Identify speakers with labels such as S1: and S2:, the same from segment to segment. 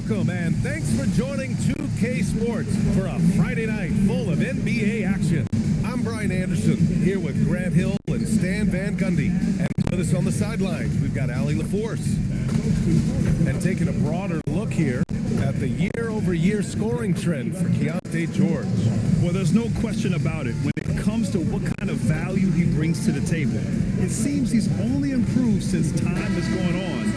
S1: Welcome and thanks for joining 2K Sports for a Friday night full of NBA action. I'm Brian Anderson here with Grant Hill and Stan Van Gundy. And with us on the sidelines, we've got Allie LaForce. And taking a broader look here at the year-over-year scoring trend for Keontae George.
S2: Well, there's no question about it. When it comes to what kind of value he brings to the table, it seems he's only improved since time has gone on.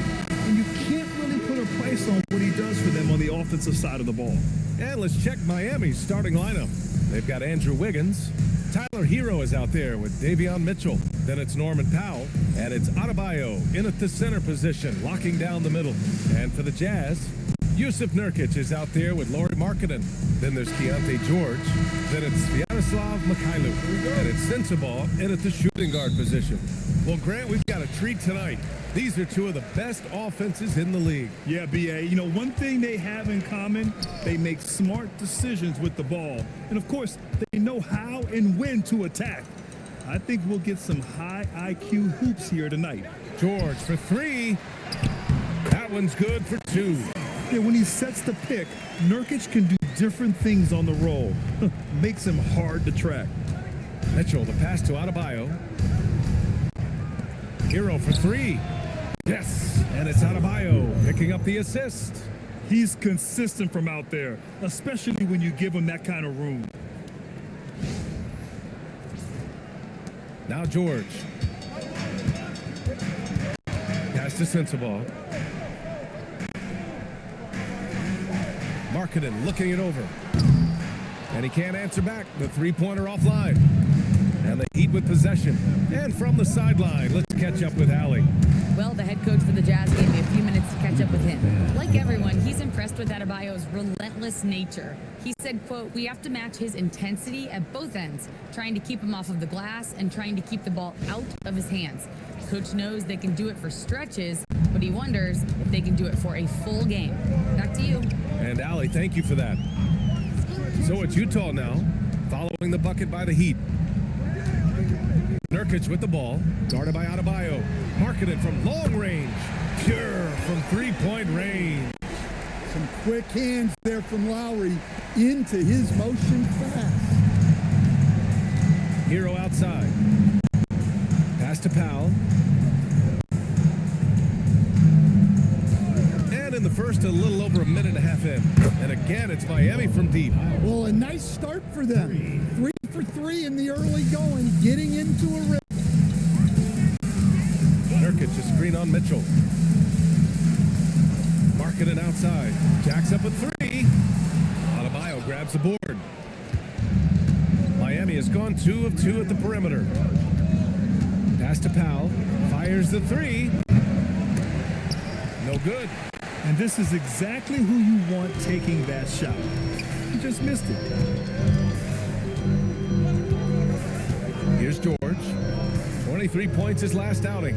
S2: And you can't really put a price on what he does for them on the offensive side of the ball.
S1: And let's check Miami's starting lineup. They've got Andrew Wiggins. Tyler Hero is out there with Davion Mitchell. Then it's Norman Powell. And it's Adebayo in at the center position, locking down the middle. And for the Jazz, Yusuf Nurkic is out there with Lauri Markkanen. Then there's Keontae George. Then it's Sviatoslav Mikhailuk. And it's Sensabaugh in at the shooting guard position. Well, Grant, we've got a treat tonight. These are two of the best offenses in the league.
S2: Yeah, B.A., you know, one thing they have in common, they make smart decisions with the ball. And, of course, they know how and when to attack. I think we'll get some high IQ hoops here tonight.
S1: George for three. That one's good for two.
S2: Yeah, when he sets the pick, Nurkic can do different things on the roll. Makes him hard to track.
S1: Mitchell, the pass to Adebayo. Hero for three. Yes, and it's Adebayo picking up the assist.
S2: He's consistent from out there, especially when you give him that kind of room.
S1: Now George. Pass to Sensabaugh. Markkanen looking it over. And he can't answer back. The three-pointer offline. And the Heat with possession. And from the sideline, let's catch up with Allie.
S3: Well, the head coach for the Jazz gave me a few minutes to catch up with him. Like everyone, he's impressed with Adebayo's relentless nature. He said, quote, "We have to match his intensity at both ends, trying to keep him off of the glass and trying to keep the ball out of his hands. Coach knows they can do it for stretches, but he wonders if they can do it for a full game." Back to you.
S1: And Allie, thank you for that. So it's Utah now, following the bucket by the Heat. Nurkic with the ball, guarded by Adebayo. Markkanen from long range, pure from three-point range.
S4: Some quick hands there from Lowry into his motion fast.
S1: Hero outside. Pass to Powell. And in the first, a little over a minute and a half in. And again, it's Miami from deep.
S4: Well, a nice start for them. 3 for 3 in the early going, getting into a rhythm.
S1: Nurkic a screen on Mitchell. Markkanen outside. Jacks up a three. Adebayo grabs the board. Miami has gone 2 of 2 at the perimeter. Pass to Powell. Fires the three. No good.
S2: And this is exactly who you want taking that shot. He just missed it.
S1: Here's George. 23 points his last outing.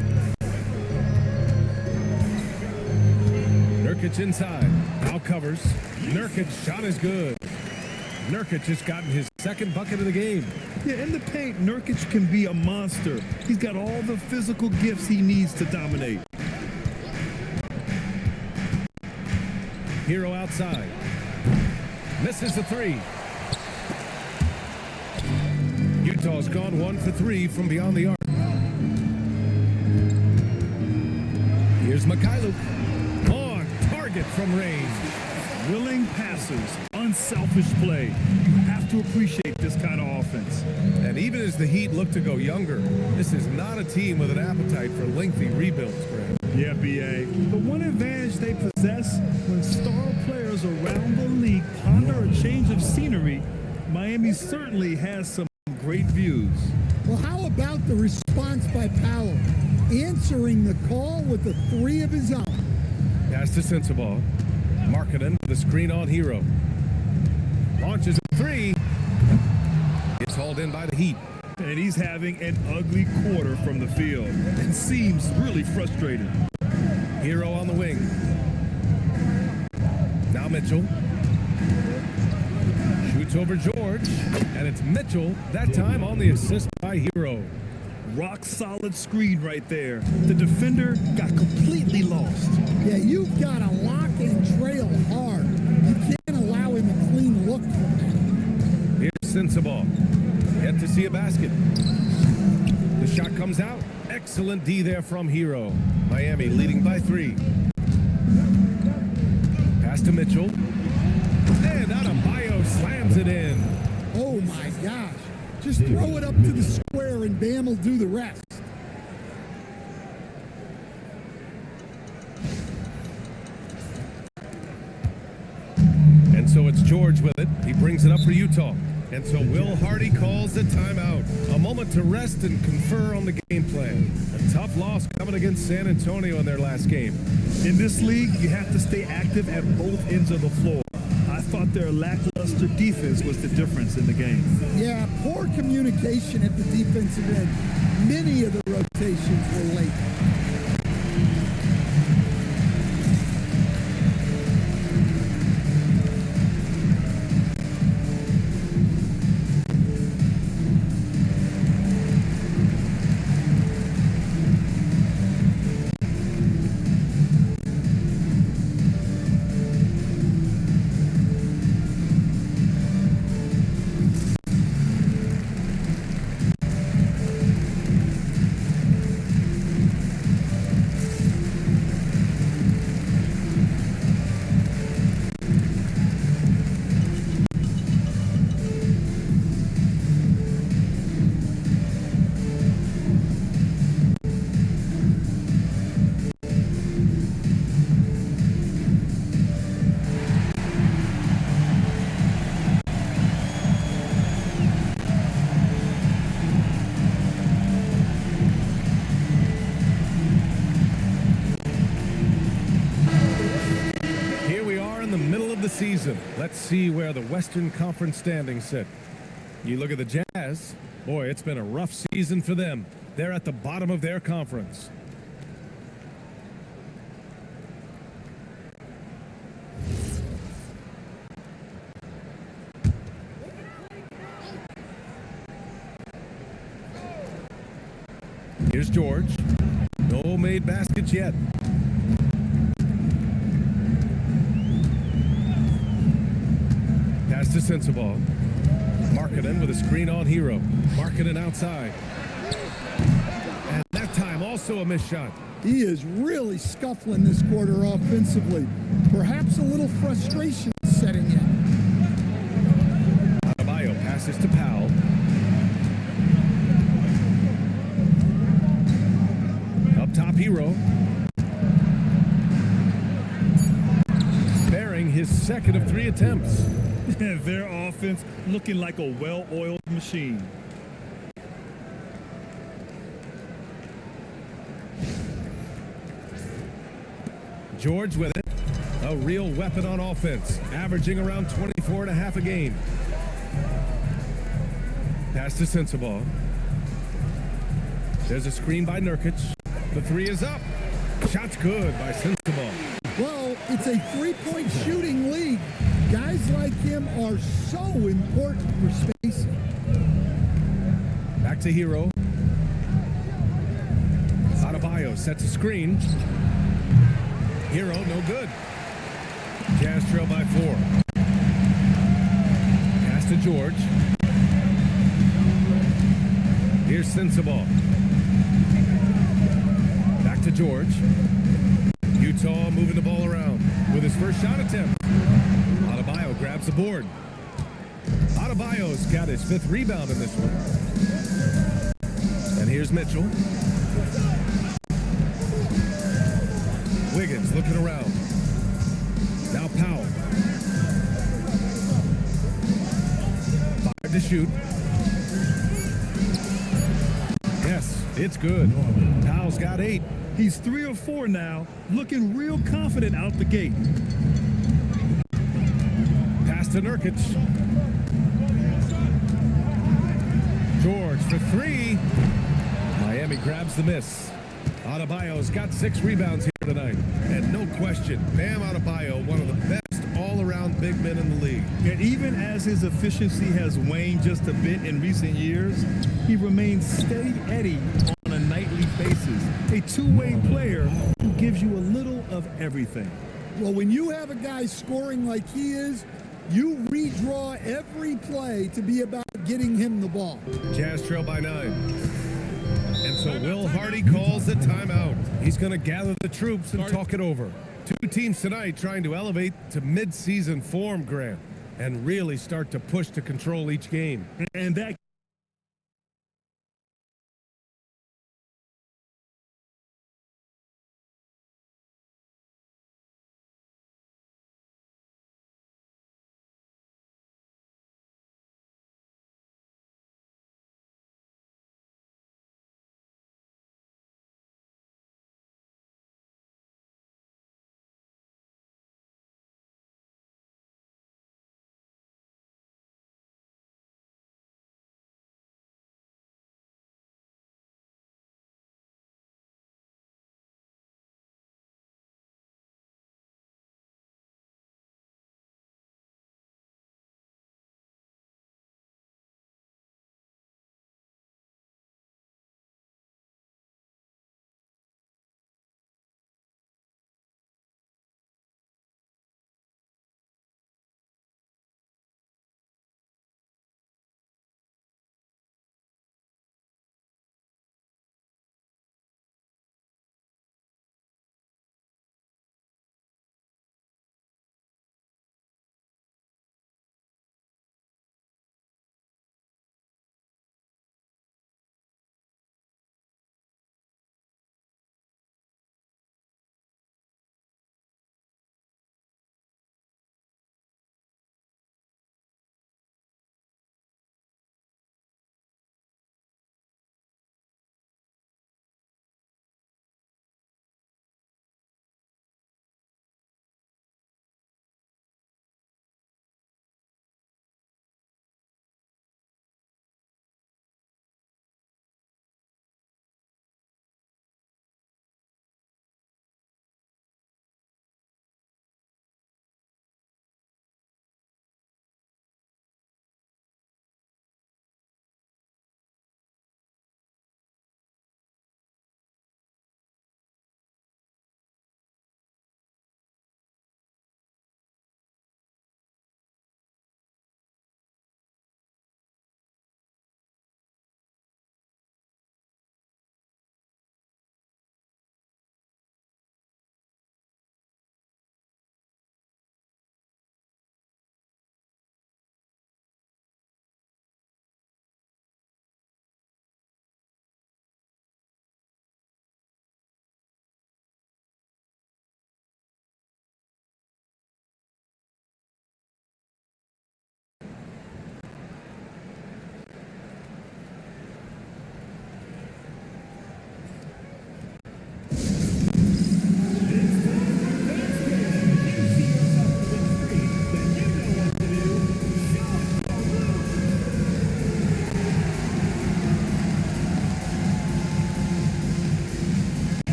S1: Nurkic inside. Now covers. Nurkic shot is good. Nurkic has gotten his second bucket of the game.
S2: Yeah, in the paint, Nurkic can be a monster. He's got all the physical gifts he needs to dominate.
S1: Hero outside. Misses the three. Utah's gone 1 for 3 from beyond the arc. Here's Mikhailuk. On target from range.
S2: Willing passers, unselfish play. You have to appreciate this kind of offense.
S1: And even as the Heat look to go younger, this is not a team with an appetite for lengthy rebuilds, Grant.
S2: Yeah, B.A. The one advantage they possess when star players around the league ponder a change of scenery, Miami certainly has some great views.
S4: Well, how about the response by Powell? Answering the call with a three of his own.
S1: Pass to Sensabaugh. Markkanen with a screen on Hero. Launches a three. Gets hauled in by the Heat.
S2: And he's having an ugly quarter from the field and seems really frustrated.
S1: Hero on the wing. Now Mitchell. Shoots over George. And it's Mitchell, that time on the assist by Hero.
S2: Rock solid screen right there. The defender got completely lost.
S4: Yeah, you've got a lock and trail Adebayo hard. You can't allow him a clean look from that.
S1: Here's Sensabaugh. Yet to see a basket. The shot comes out. Excellent D there from Hero. Miami leading by 3. Pass to Mitchell. And Adebayo slams it in.
S4: Oh my gosh. Just throw it up to the square and Bam will do the rest.
S1: And so it's George with it. He brings it up for Utah. And so Will Hardy calls a timeout. A moment to rest and confer on the game plan. A tough loss coming against San Antonio in their last game.
S2: In this league, you have to stay active at both ends of the floor. I thought their lackluster defense was the difference in the game.
S4: Yeah, poor communication at the defensive end. Many of the rotations were late.
S1: Season. Let's see where the Western Conference standings sit. You look at the Jazz. Boy, it's been a rough season for them. They're at the bottom of their conference. Here's George. No made baskets yet. To Sensabaugh. Markkanen with a screen on Hero. Markkanen outside. And that time also a missed shot.
S4: He is really scuffling this quarter offensively. Perhaps a little frustration setting in.
S1: Adebayo passes to Powell. Up top, Hero. Bearing his second of 3 attempts.
S2: Their offense looking like a well-oiled machine.
S1: George with it. A real weapon on offense, averaging around 24.5 a game. Pass to Sensabaugh. There's a screen by Nurkic. The 3 is up. Shot's good by Sensabaugh.
S4: Well, it's a three-point shooting league. Guys like him are so important for spacing.
S1: Back to Hero. Adebayo sets a screen. Hero, no good. Jazz trail by 4. Pass to George. Here's Sensabaugh. Back to George. Utah moving the ball around with his first shot attempt. Adebayo grabs the board. Adebayo's got his 5th rebound in this one. And here's Mitchell. Wiggins looking around. Now Powell. 5 to shoot. Yes, it's good. Powell's got 8.
S2: He's 3 or 4 now, looking real confident out the gate.
S1: Pass to Nurkic. George for 3. Miami grabs the miss. Adebayo's got 6 rebounds here tonight. And no question, Bam Adebayo, one of the best all-around big men in the league.
S2: And even as his efficiency has waned just a bit in recent years, he remains steady Eddie on a nightly basis. A two-way player who gives you a little of everything.
S4: Well, when you have a guy scoring like he is, you redraw every play to be about getting him the ball.
S1: Jazz trail by 9. And so Will Hardy calls the timeout. He's going to gather the troops and talk it over. Two teams tonight trying to elevate to mid-season form, Grant, and really start to push to control each game.
S2: And that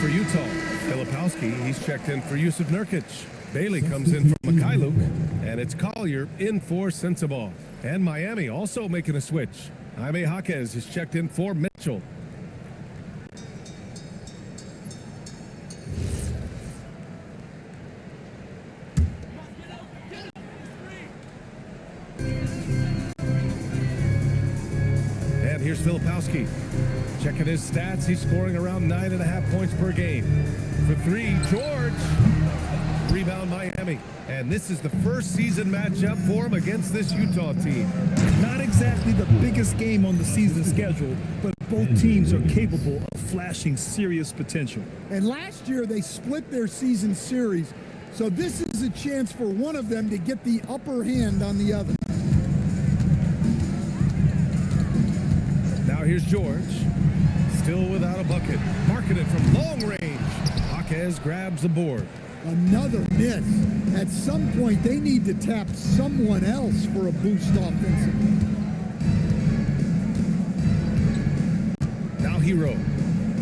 S1: for Utah. Filipowski, he's checked in for Yusuf Nurkic. Bailey comes in for Mikhailuk, and it's Collier in for Sensabaugh. And Miami also making a switch. Jaime Jaquez is checked in for Mitchell. And here's Filipowski. Checking his stats, he's scoring around 9.5 points per game. For three, George. Rebound Miami. And this is the first season matchup for him against this Utah team.
S2: Not exactly the biggest game on the season schedule, but both teams are capable of flashing serious potential.
S4: And last year they split their season series, so this is a chance for one of them to get the upper hand on the other.
S1: Now here's George. Still without a bucket. Marking it from long range. Jaquez grabs the board.
S4: Another miss. At some point, they need to tap someone else for a boost offensively.
S1: Now Hero.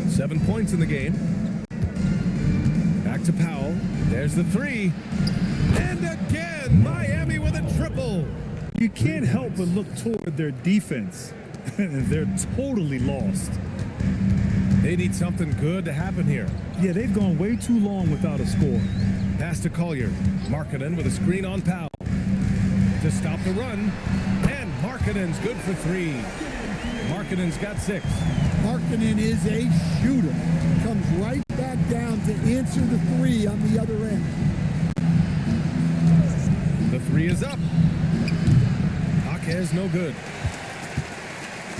S1: 7 points in the game. Back to Powell. There's the three. And again, Miami with a triple.
S2: You can't help but look toward their defense. They're totally lost.
S1: They need something good to happen here.
S2: Yeah, they've gone way too long without a score.
S1: Pass to Collier. Markkanen with a screen on Powell. To stop the run. And Markkanen's good for three. Markkanen's got 6.
S4: Markkanen is a shooter. Comes right back down to answer the three on the other end.
S1: The three is up. Jaquez no good.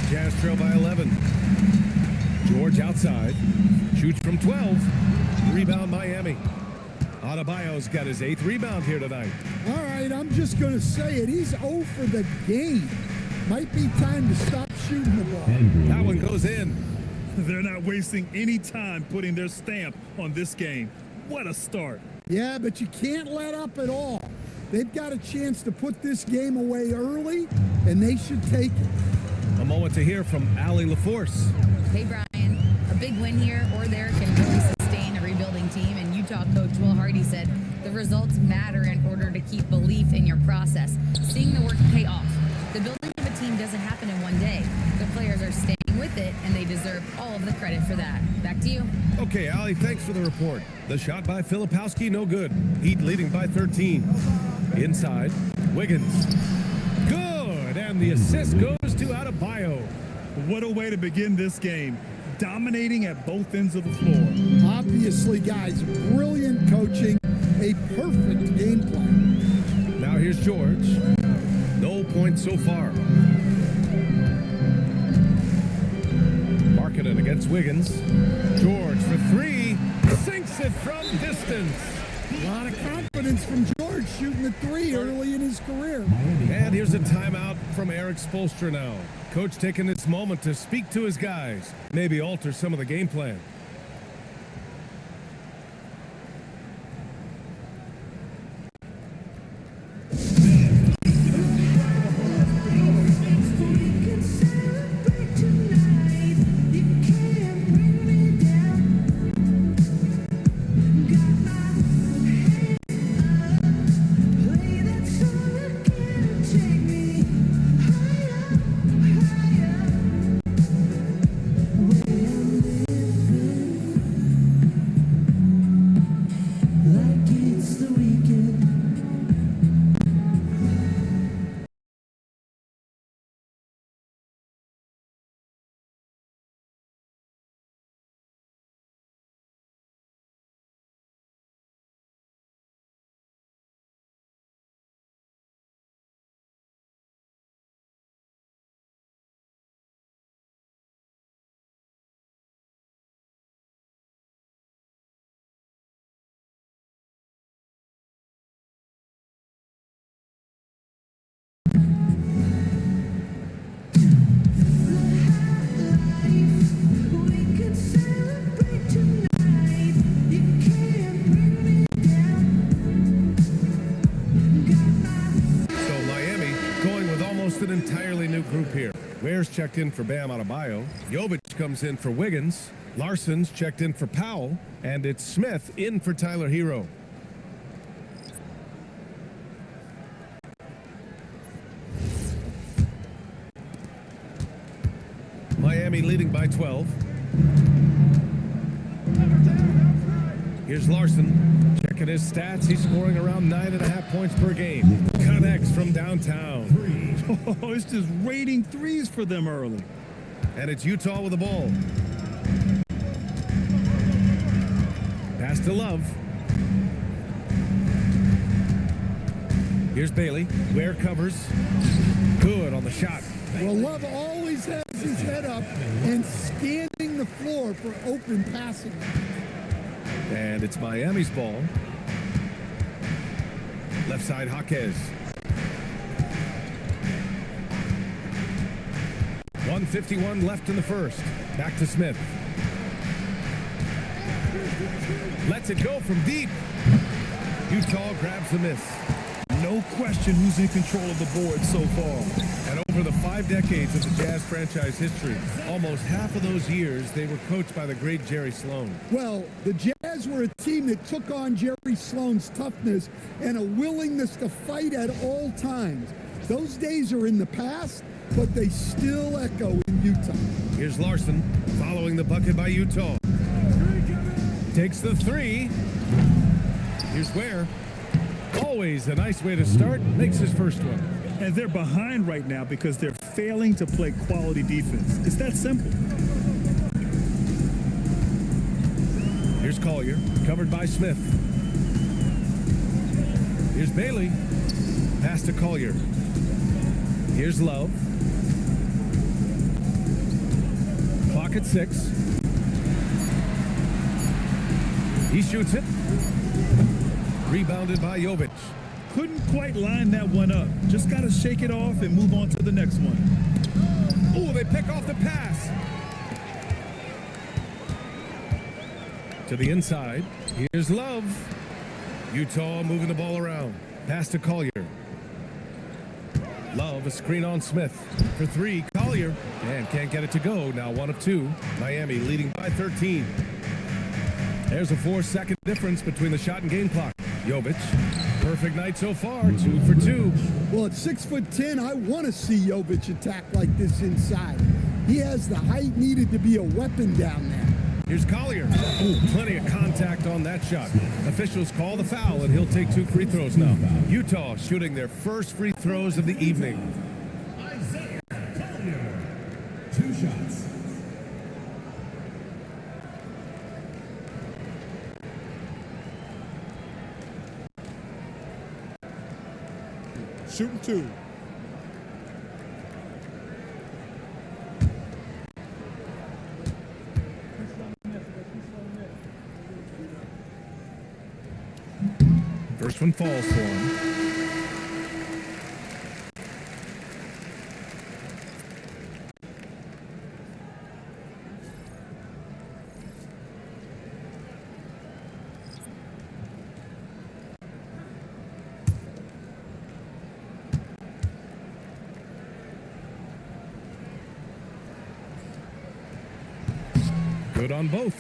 S1: Jazz trail by 11. George outside. Shoots from 12. Rebound Miami. Adebayo's got his 8th rebound here tonight.
S4: All right, I'm just going to say it. He's 0 for the game. Might be time to stop shooting the ball.
S1: That one goes in.
S2: They're not wasting any time putting their stamp on this game. What a start.
S4: Yeah, but you can't let up at all. They've got a chance to put this game away early, and they should take it.
S1: A moment to hear from Allie LaForce.
S3: Hey, Brian, a big win here or there can really sustain a rebuilding team, and Utah coach Will Hardy said the results matter in order to keep belief in your process. Seeing the work pay off. The building of a team doesn't happen in one day. The players are staying with it, and they deserve all of the credit for that. Back to you.
S1: Okay, Allie, thanks for the report. The shot by Filipowski, no good. Heat leading by 13. Inside, Wiggins. Good, and the assist goes to Adebayo.
S2: What a way to begin this game. Dominating at both ends of the floor.
S4: Obviously, guys, brilliant coaching, a perfect game plan.
S1: Now here's George. No points so far. Markkanen against Wiggins. George for three. Sinks it from distance.
S4: A lot of confidence from George shooting the three early in his career.
S1: And here's a timeout from Eric Spoelstra now. Coach taking this moment to speak to his guys. Maybe alter some of the game plan. An entirely new group here. Ware's checked in for Bam Adebayo. Jovic comes in for Wiggins. Larson's checked in for Powell. And it's Smith in for Tyler Hero. Miami leading by 12. Here's Larson. Checking his stats. He's scoring around 9.5 points per game. Connects from downtown.
S2: Oh, it's just raining threes for them early.
S1: and it's Utah with the ball. Pass to Love. Here's Bailey. Ware covers. Good on the shot.
S4: Well, Love always has his head up and scanning the floor for open passing.
S1: And it's Miami's ball. Left side, Jaquez. 1:51 left in the first. Back to Smith. Lets it go from deep. Utah grabs the miss.
S2: No question who's in control of the board so far.
S1: And over the 5 decades of the Jazz franchise history, almost half of those years, they were coached by the great Jerry Sloan.
S4: Well, the Jazz were a team that took on Jerry Sloan's toughness and a willingness to fight at all times. Those days are in the past, but they still echo in Utah.
S1: Here's Larson following the bucket by Utah. Takes the three. Here's Ware. Always a nice way to start. Makes his first one.
S2: And they're behind right now because they're failing to play quality defense. It's that simple.
S1: Here's Collier, covered by Smith. Here's Bailey. Pass to Collier. Here's Love. Clock at 6. He shoots it. Rebounded by Jovic.
S2: Couldn't quite line that one up. Just got to shake it off and move on to the next one.
S1: Oh, they pick off the pass. To the inside. Here's Love. Utah moving the ball around. Pass to Collier. Love, a screen on Smith. For 3, Collier. And can't get it to go. Now 1 of 2. Miami leading by 13. There's a 4-second difference between the shot and game clock. Jovic, perfect night so far, 2 for 2.
S4: Well, at 6'10", I want to see Jovic attack like this inside. He has the height needed to be a weapon down there.
S1: Here's Collier. Ooh, plenty of contact on that shot. Officials call the foul, and he'll take 2 free throws now. Utah shooting their first free throws of the evening.
S5: Collier, 2 shots.
S4: Shooting 2.
S1: First one falls for him. Good on both.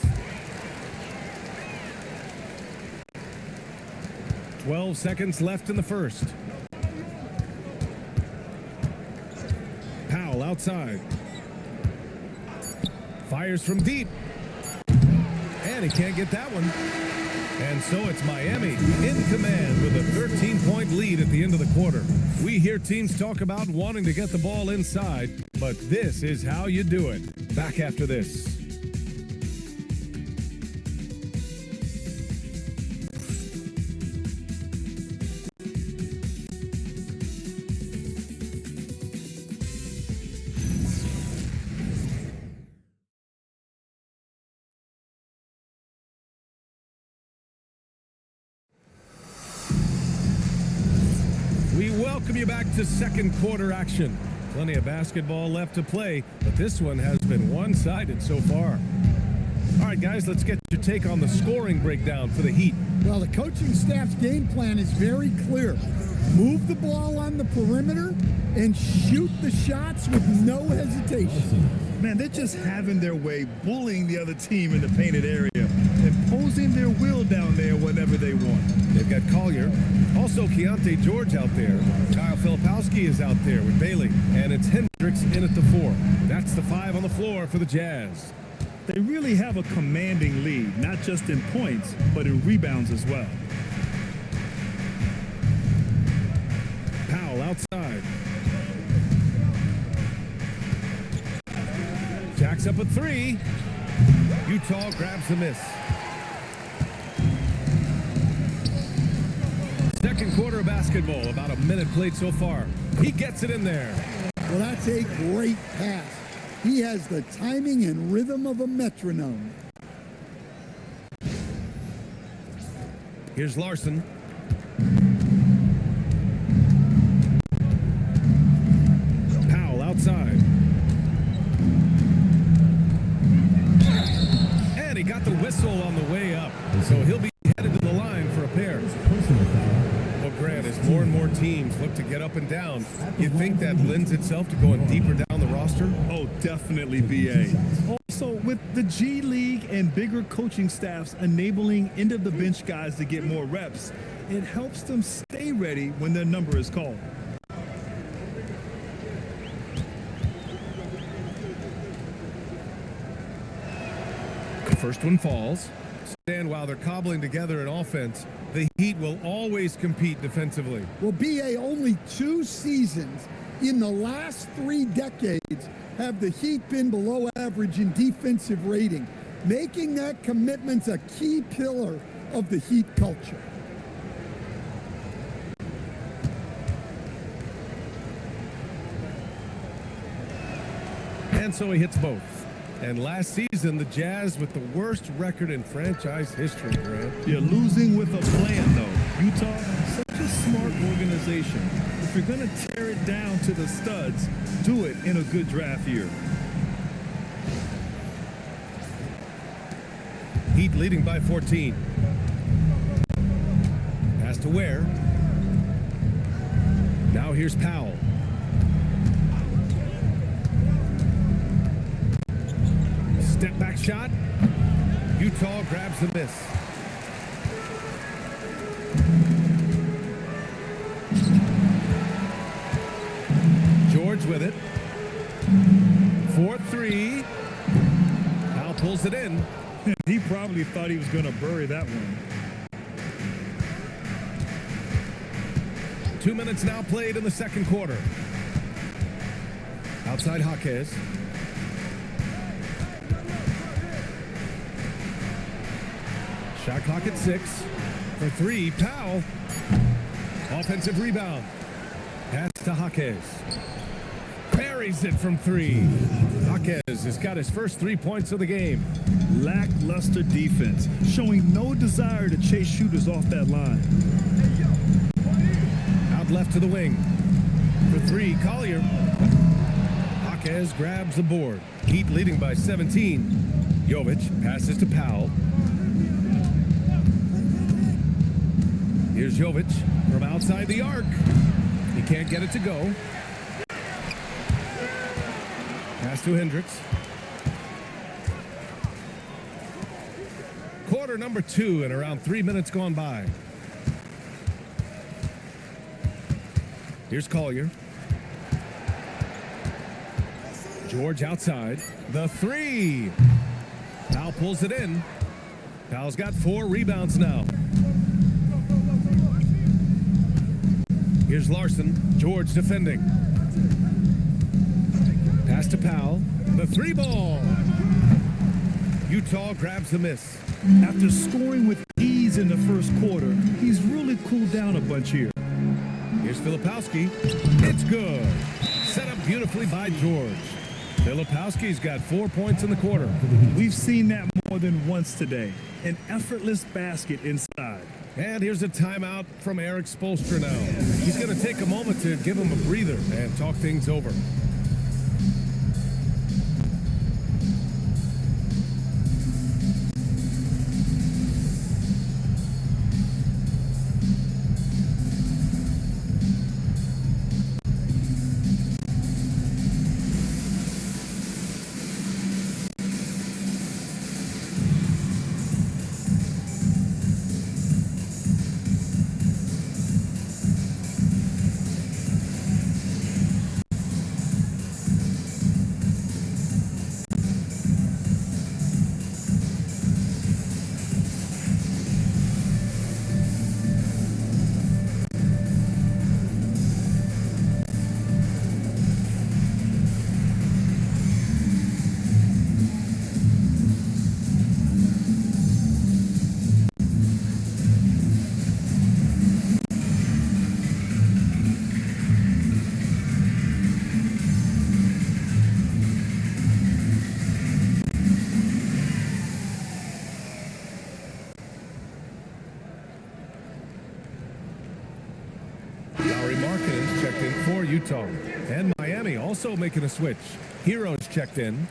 S1: 12 seconds left in the first. Powell outside. Fires from deep. And he can't get that one. And so it's Miami in command with a 13-point lead at the end of the quarter. We hear teams talk about wanting to get the ball inside, but this is how you do it. Back after this. We welcome you back to second quarter action. Plenty of basketball left to play, but this one has been one-sided so far. All right, guys, let's get your take on the scoring breakdown for the Heat.
S4: Well, the coaching staff's game plan is very clear. Move the ball on the perimeter and shoot the shots with no hesitation.
S2: Man, they're just having their way, bullying the other team in the painted area, imposing their will down there whenever they want.
S1: They've got Collier, also Keontae George out there. Kyle Filipowski is out there with Bailey, and it's Hendricks in at the 4. That's the 5 on the floor for the Jazz.
S2: They really have a commanding lead, not just in points, but in rebounds as well. Powell outside.
S1: up a three. Utah grabs the miss. Second quarter of basketball, about a minute played so far. He gets it in there.
S4: Well, that's a great pass. He has the timing and rhythm of a metronome.
S1: Here's Larson. Powell outside. And he got the whistle on the way up. So he'll be headed to the line for a pair. Well, Grant, as more and more teams look to get up and down, you think that lends itself to going deeper down the roster?
S2: Oh, definitely, BA. Also, with the G League and bigger coaching staffs enabling end-of-the-bench guys to get more reps, it helps them stay ready when their number is called.
S1: The first one falls. And while they're cobbling together an offense, the Heat will always compete defensively.
S4: Well, BA, only 2 seasons in the last 3 decades have the Heat been below average in defensive rating, making that commitment a key pillar of the Heat culture.
S1: And so he hits both. And last season, the Jazz with the worst record in franchise history, Grant.
S2: You're losing with a plan, though. Utah, such a smart organization. If you're going to tear it down to the studs, do it in a good draft year.
S1: Heat leading by 14. Pass to Ware. Now here's Powell. Step back shot. Utah grabs the miss. George with it. 4-3. Powell pulls it in.
S2: He probably thought he was going to bury that one.
S1: 2 minutes now played in the second quarter. Outside Jaquez. Shot clock at 6. For 3, Powell. Offensive rebound. Pass to Jaquez. Buries it from 3. Jaquez has got his first 3 points of the game.
S2: Lackluster defense, showing no desire to chase shooters off that line.
S1: Out left to the wing. For 3, Collier. Jaquez grabs the board. Heat leading by 17. Jovic passes to Powell. Here's Jovic from outside the arc. He can't get it to go. Pass to Hendricks. Quarter number 2 and around 3 minutes gone by. Here's Collier. George outside. The 3. Powell pulls it in. Powell's got 4 rebounds now. Here's Larson. George defending. Pass to Powell. The 3 ball. Utah grabs the miss.
S2: After scoring with ease in the first quarter, he's really cooled down a bunch here.
S1: Here's Filipowski. It's good. Set up beautifully by George. Filipowski's got 4 points in the quarter.
S2: We've seen that more than once today. An effortless basket inside.
S1: And here's a timeout from Eric Spoelstra now. He's going to take a moment to give him a breather and talk things over. Markkanen's checked in for Utah. And Miami also making a switch. Hero's checked in.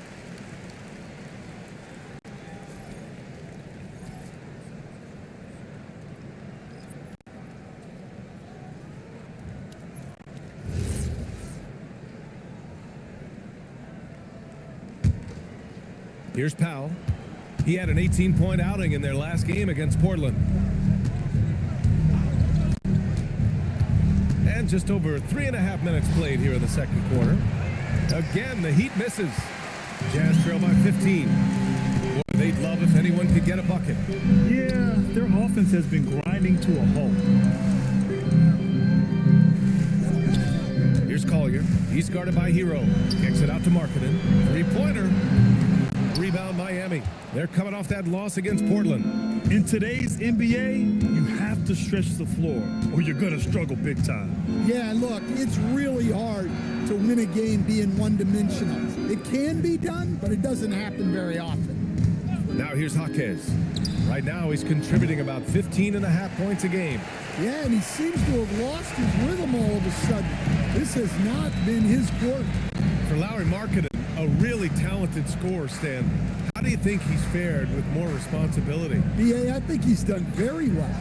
S1: Here's Powell. He had an 18-point outing in their last game against Portland. And just over 3.5 minutes played here in the second quarter. Again, the Heat misses. Jazz trail by 15. Boy, they'd love if anyone could get a bucket.
S2: Yeah, their offense has been grinding to a halt.
S1: Here's Collier. He's guarded by Hero. Kicks it out to Markkanen. Three-pointer. Rebound Miami. They're coming off that loss against Portland.
S2: In today's NBA, you have to stretch the floor or you're going to struggle big time.
S4: Yeah, look, it's really hard to win a game being one-dimensional. It can be done, but it doesn't happen very often.
S1: Now here's Jaquez. Right now he's contributing about 15.5 points a game.
S4: Yeah, and he seems to have lost his rhythm all of a sudden. This has not been his quarter.
S1: For Lauri Markkanen, a really talented scorer, Stan. How do you think he's fared with more responsibility?
S4: BA, I think he's done very well.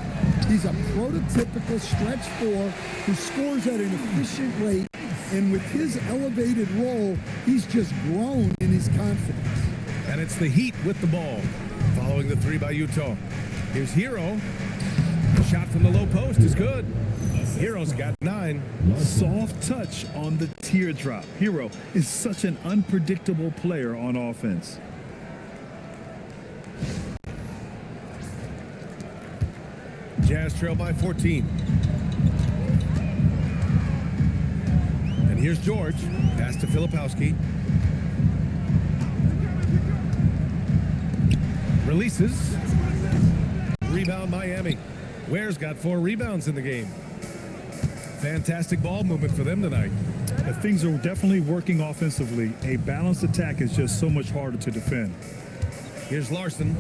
S4: He's a prototypical stretch four who scores at an efficient rate, and with his elevated role, he's just grown in his confidence.
S1: And it's the Heat with the ball, following the three by Utah. Here's Hero. The shot from the low post is good. Hero's got 9.
S2: Soft touch on the teardrop. Hero is such an unpredictable player on offense.
S1: Jazz trail by 14. And here's George. Pass to Filipowski. Releases. Rebound Miami. Ware's got 4 rebounds in the game. Fantastic ball movement for them tonight.
S2: If things are definitely working offensively, a balanced attack is just so much harder to defend.
S1: Here's Larson.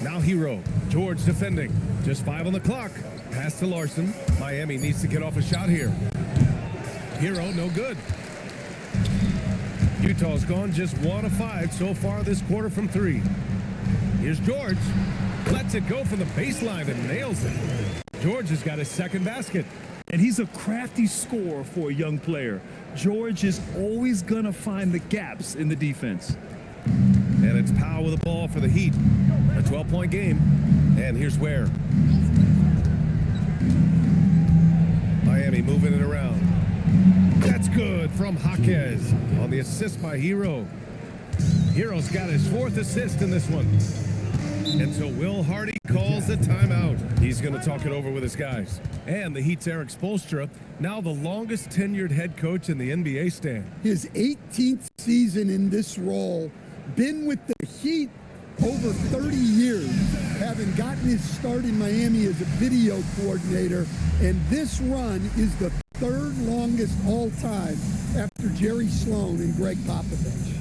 S1: Now Hero. George defending. Just 5 on the clock. Pass to Larson. Miami needs to get off a shot here. Hero, no good. Utah's gone just 1 of 5 so far this quarter from 3. Here's George. Lets it go from the baseline and nails it. George has got his second basket.
S2: And he's a crafty scorer for a young player. George is always going to find the gaps in the defense.
S1: And it's Powell with the ball for the Heat. A 12-point game. And here's Ware. Miami moving it around. That's good from Jaquez on the assist by Hero. Hero's got his 4th assist in this one. And so Will Hardy calls the timeout. He's going to talk it over with his guys. And the Heat's Eric Spoelstra, now the longest tenured head coach in the NBA, Stan.
S4: His 18th season in this role, been with the Heat over 30 years, having gotten his start in Miami as a video coordinator, and this run is the 3rd longest all time after Jerry Sloan and Greg Popovich.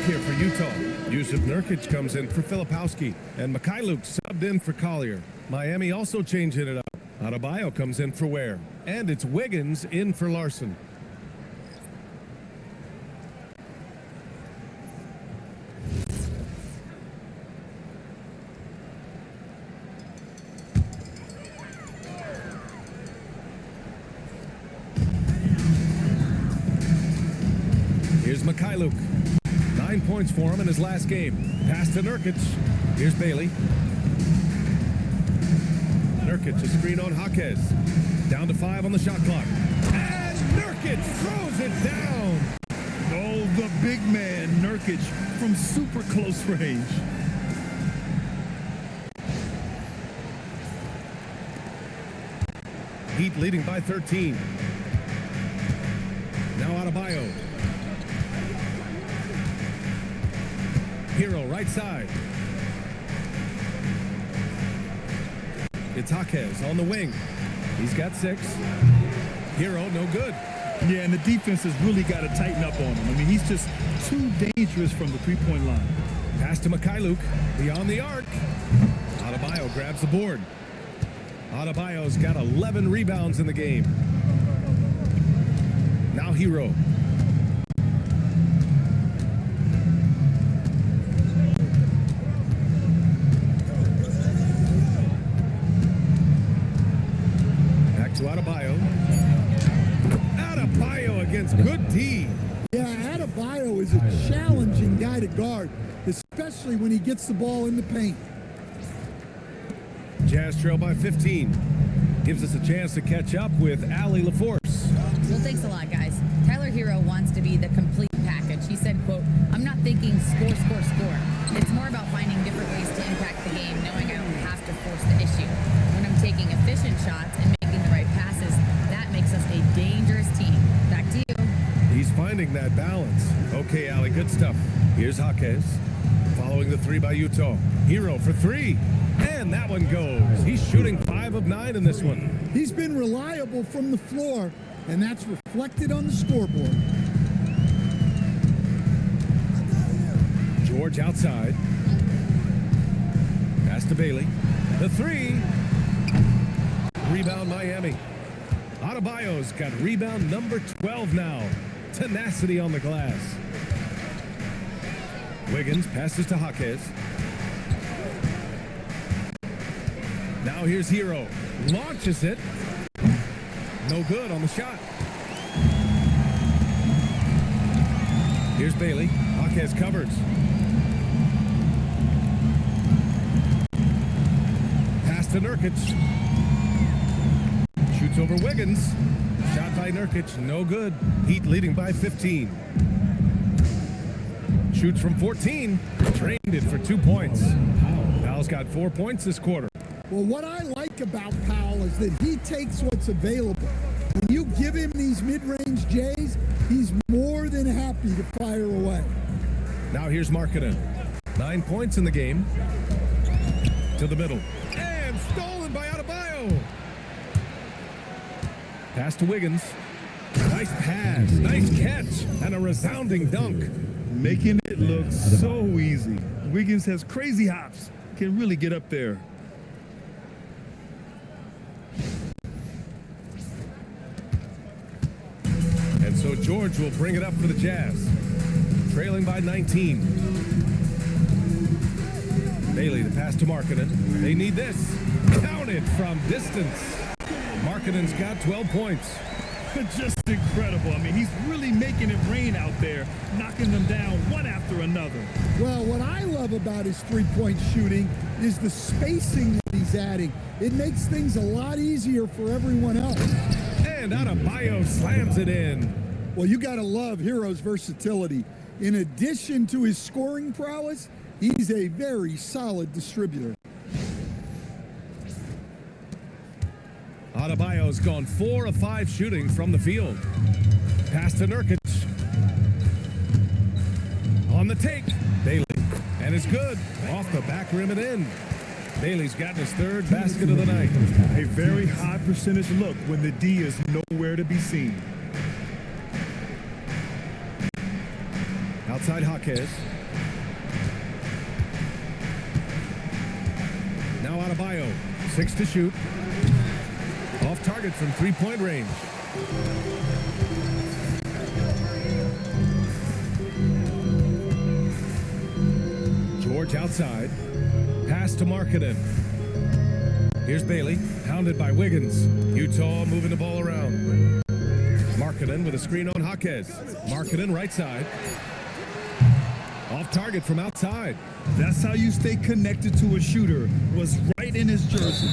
S1: Here for Utah. Yusuf Nurkic comes in for Filipowski, and Mikhailuk subbed in for Collier. Miami also changing it up. Adebayo comes in for Ware, and it's Wiggins in for Larson. Here's Mikhailuk. 9 points for him in his last game. Pass to Nurkic. Here's Bailey. Nurkic, a screen on Jaquez. Down to 5 on the shot clock. And Nurkic throws it down.
S2: Oh, the big man, Nurkic, from super close range.
S1: Heat leading by 13. Now Adebayo. Hero right side. It's Jaquez on the wing. He's got 6. Hero, no good.
S2: Yeah, and the defense has really got to tighten up on him. I mean, he's just too dangerous from the three-point line.
S1: Pass to Mikhailuk, beyond the arc. Adebayo grabs the board. Adebayo's got 11 rebounds in the game. Now Hero. Back to Adebayo. Adebayo against good D.
S4: Yeah, Adebayo is a challenging guy to guard, especially when he gets the ball in the paint.
S1: Jazz trail by 15. Gives us a chance to catch up with Allie LaForce.
S3: Well, thanks a lot, guys. Tyler Hero wants to be the complete package. He said, quote, "I'm not thinking score, score, score. It's more about finding different ways to impact the game, knowing I don't have to force the issue. When I'm taking efficient shots and making the right passes, that makes us a dangerous team." Back to you.
S1: He's finding that balance. Okay, Allie, good stuff. Here's Jaquez. Following the 3 by Utah. Hero for 3. And that one goes. He's shooting 5 of 9 in this one.
S4: He's been reliable from the floor, and that's reflected on the scoreboard.
S1: George outside. Pass to Bailey. The 3. Rebound Miami. Adebayo's got rebound number 12 now. Tenacity on the glass. Wiggins passes to Jaquez. Now here's Hero. Launches it. No good on the shot. Here's Bailey. Jaquez covers. Pass to Nurkic. Shoots over Wiggins. Shot by Nurkic. No good. Heat leading by 15. Shoots from 14. Trained it for 2 points. Powell's got 4 points this quarter.
S4: Well, what I like about Powell is that he takes what's available. When you give him these mid-range J's, he's more than happy to fire away.
S1: Now here's Markkanen. 9 points in the game. To the middle. And stolen by Adebayo. Pass to Wiggins. Nice pass. Nice catch. And a resounding dunk.
S2: Making it look so easy. Wiggins has crazy hops. Can really get up there.
S1: And so George will bring it up for the Jazz. Trailing by 19. Bailey, the pass to Markkanen. They need this. Counted from distance. Markkanen's got 12 points.
S2: Just incredible. I mean, he's really making it rain out there, knocking them down one after another.
S4: Well, what I love about his three-point shooting is the spacing that he's adding. It makes things a lot easier for everyone else.
S1: And Adebayo slams it in.
S4: Well, you got to love Hero's versatility. In addition to his scoring prowess, he's a very solid distributor.
S1: Adebayo's gone 4 of 5 shooting from the field. Pass to Nurkic. On the take, Bailey. And it's good. Off the back rim and in. Bailey's gotten his 3rd basket of the night.
S2: A very high percentage look when the D is nowhere to be seen.
S1: Outside Jaquez. Now Adebayo. 6 to shoot. Off target from 3-point range. George outside. Pass to Markkanen. Here's Bailey. Pounded by Wiggins. Utah moving the ball around. Markkanen. Markkanen with a screen on Jaquez. Markkanen right side. Off target from outside.
S2: That's how you stay connected to a shooter. Was right in his jersey.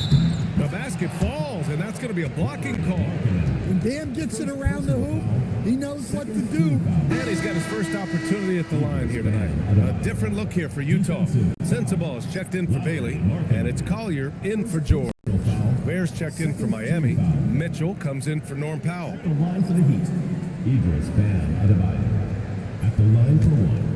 S1: The basket falls, and that's going to be a blocking call.
S4: When Bam gets it around the hoop, he knows what to do.
S1: And he's got his first opportunity at the line here tonight. A different look here for Utah. Sensabaugh is checked in for Bailey, and it's Collier in for George. Ware's checked in for Miami. Mitchell comes in for Norm Powell.
S5: At the line for the Heat, Idris Bam Adebayo. At the line for one.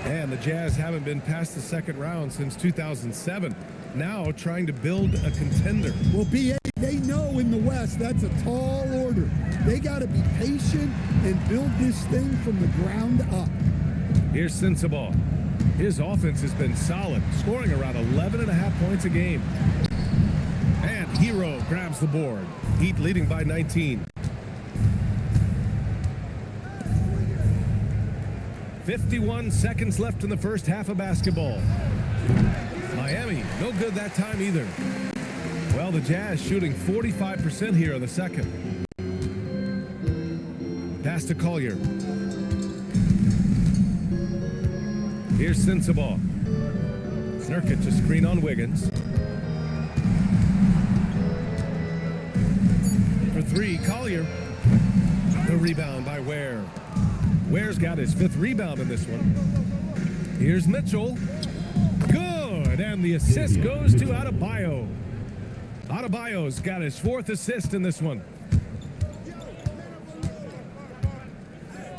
S1: And the Jazz haven't been past the second round since 2007. Now trying to build a contender.
S4: Well, BA, they know in the West that's a tall order. They got to be patient and build this thing from the ground up.
S1: Here's Sensabaugh. His offense has been solid, scoring around 11.5 points a game. And Hero grabs the board. Heat leading by 19. 51 seconds left in the first half of basketball. Miami, no good that time either. Well, the Jazz shooting 45% here in the second. Pass to Collier. Here's Sensabaugh. Nurkic to screen on Wiggins. For three, Collier. The rebound by Ware. Ware's got his 5th rebound in this one. Here's Mitchell. Good, and the assist goes to Adebayo. Adebayo's got his 4th assist in this one.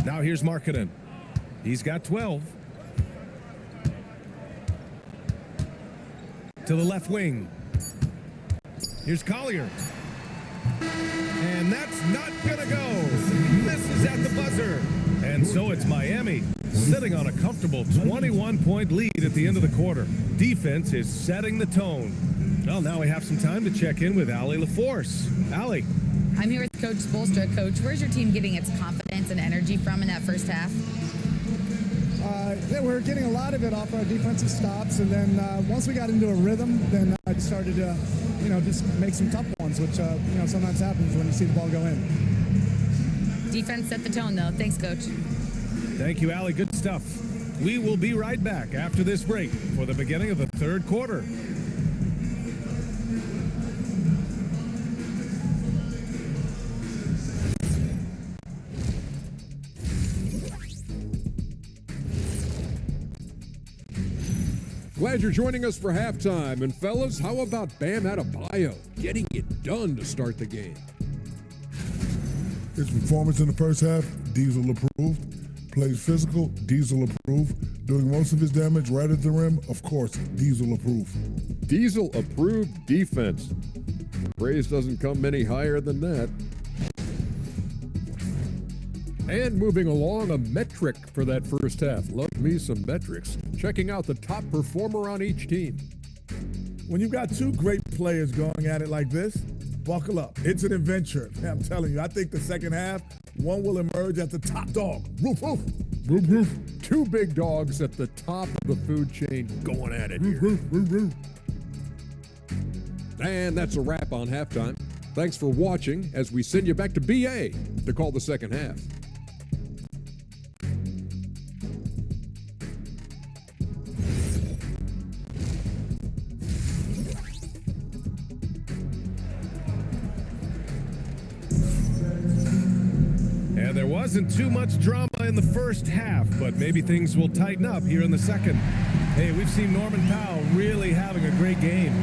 S1: Now here's Markkanen. He's got 12. To the left wing. Here's Collier. And that's not gonna go. Misses at the buzzer. And so it's Miami sitting on a comfortable 21-point lead at the end of the quarter. Defense is setting the tone. Well, now we have some time to check in with Allie LaForce. Allie.
S3: I'm here with Coach Spoelstra. Coach, where's your team getting its confidence and energy from in that first half?
S6: We're getting a lot of it off our defensive stops, and then once we got into a rhythm, then I started to, just make some tough ones, which, sometimes happens when you see the ball go in.
S3: Defense set the tone, though. Thanks, Coach.
S1: Thank you, Allie. Good stuff. We will be right back after this break for the beginning of the third quarter.
S7: Glad you're joining us for halftime. And fellas, how about Bam Adebayo getting it done to start the game?
S8: His performance in the first half, Diesel approved. Plays physical, Diesel approved. Doing most of his damage right at the rim, of course, Diesel approved.
S7: Diesel approved defense. Praise doesn't come any higher than that. And moving along, a metric for that first half. Love me some metrics. Checking out the top performer on each team.
S9: When you've got two great players going at it like this, buckle up. It's an adventure. I'm telling you, I think the second half, one will emerge as the top dog. Roof, roof.
S7: Roof, roof. Two big dogs at the top of the food chain going at it here.
S9: Roof, roof, roof.
S7: And that's a wrap on halftime. Thanks for watching as we send you back to BA to call the second half.
S1: And there wasn't too much drama in the first half, but maybe things will tighten up here in the second. Hey, we've seen Norman Powell really having a great game.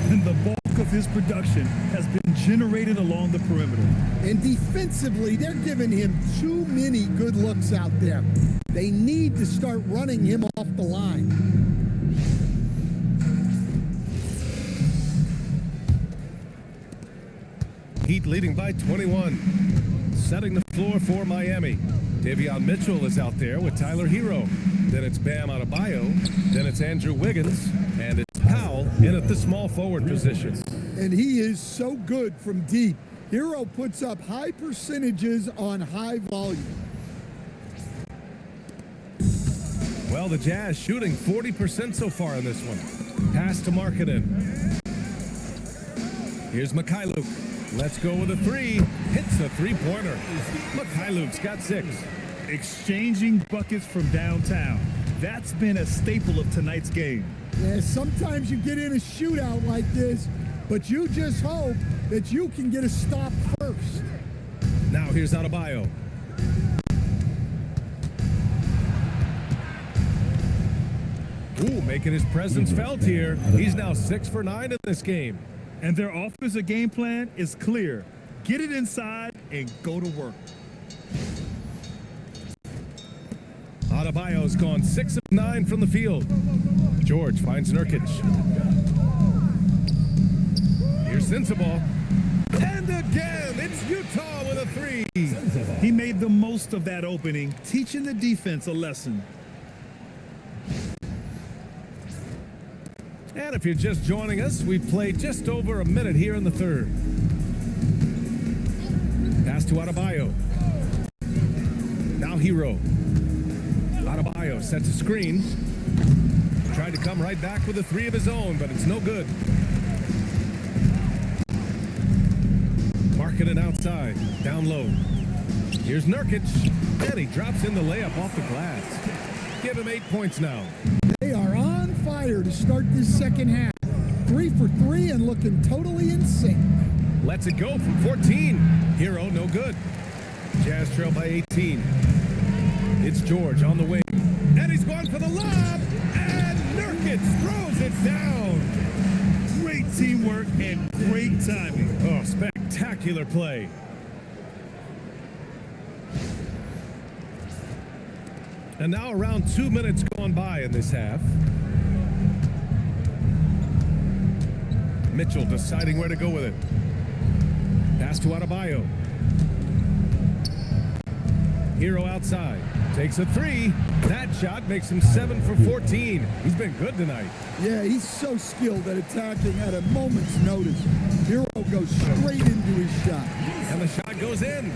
S2: And the bulk of his production has been generated along the perimeter.
S4: And defensively, they're giving him too many good looks out there. They need to start running him off the line.
S1: Heat leading by 21. Setting the floor for Miami. Davion Mitchell is out there with Tyler Hero. Then it's Bam Adebayo. Then it's Andrew Wiggins. And it's Powell in at the small forward position.
S4: And he is so good from deep. Hero puts up high percentages on high volume.
S1: Well, the Jazz shooting 40% so far in this one. Pass to Markkanen. Here's Mikhailuk. Let's go with a three. Hits a three-pointer. Mikhailuk's got 6.
S2: Exchanging buckets from downtown. That's been a staple of tonight's game.
S4: Yeah, sometimes you get in a shootout like this, but you just hope that you can get a stop first.
S1: Now here's Adebayo. Ooh, making his presence felt here. He's now 6 for 9 in this game.
S2: And their offensive game plan is clear. Get it inside and go to work.
S1: Adebayo's gone 6 of 9 from the field. George finds Nurkic. Here's Sensabaugh. And again, it's Utah with a 3.
S2: He made the most of that opening, teaching the defense a lesson.
S1: And if you're just joining us, we've played just over a minute here in the third. Pass to Adebayo. Now Hero. Adebayo sets a screen. Tried to come right back with a 3 of his own, but it's no good. Markkanen outside, down low. Here's Nurkic, and he drops in the layup off the glass. Give him 8 points now.
S4: They are on fire to start this second half. 3 for 3 and looking totally in sync.
S1: Lets it go from 14. Hero, no good. Jazz trail by 18. It's George on the wing. And he's going for the lob. And Nurkic throws it down.
S2: Great teamwork and great timing.
S1: Oh, spectacular play. And now around 2 minutes gone by in this half. Mitchell deciding where to go with it. Pass to Adebayo. Hero outside. Takes a 3. That shot makes him 7 for 14. He's been good tonight.
S4: Yeah, he's so skilled at attacking at a moment's notice. Hero goes straight into his shot.
S1: And the shot goes in.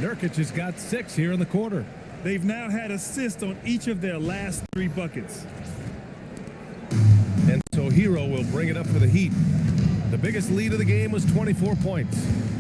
S1: Nurkic has got 6 here in the quarter.
S2: They've now had assists on each of their last 3 buckets.
S1: And so Hero will bring it up for the Heat. The biggest lead of the game was 24 points.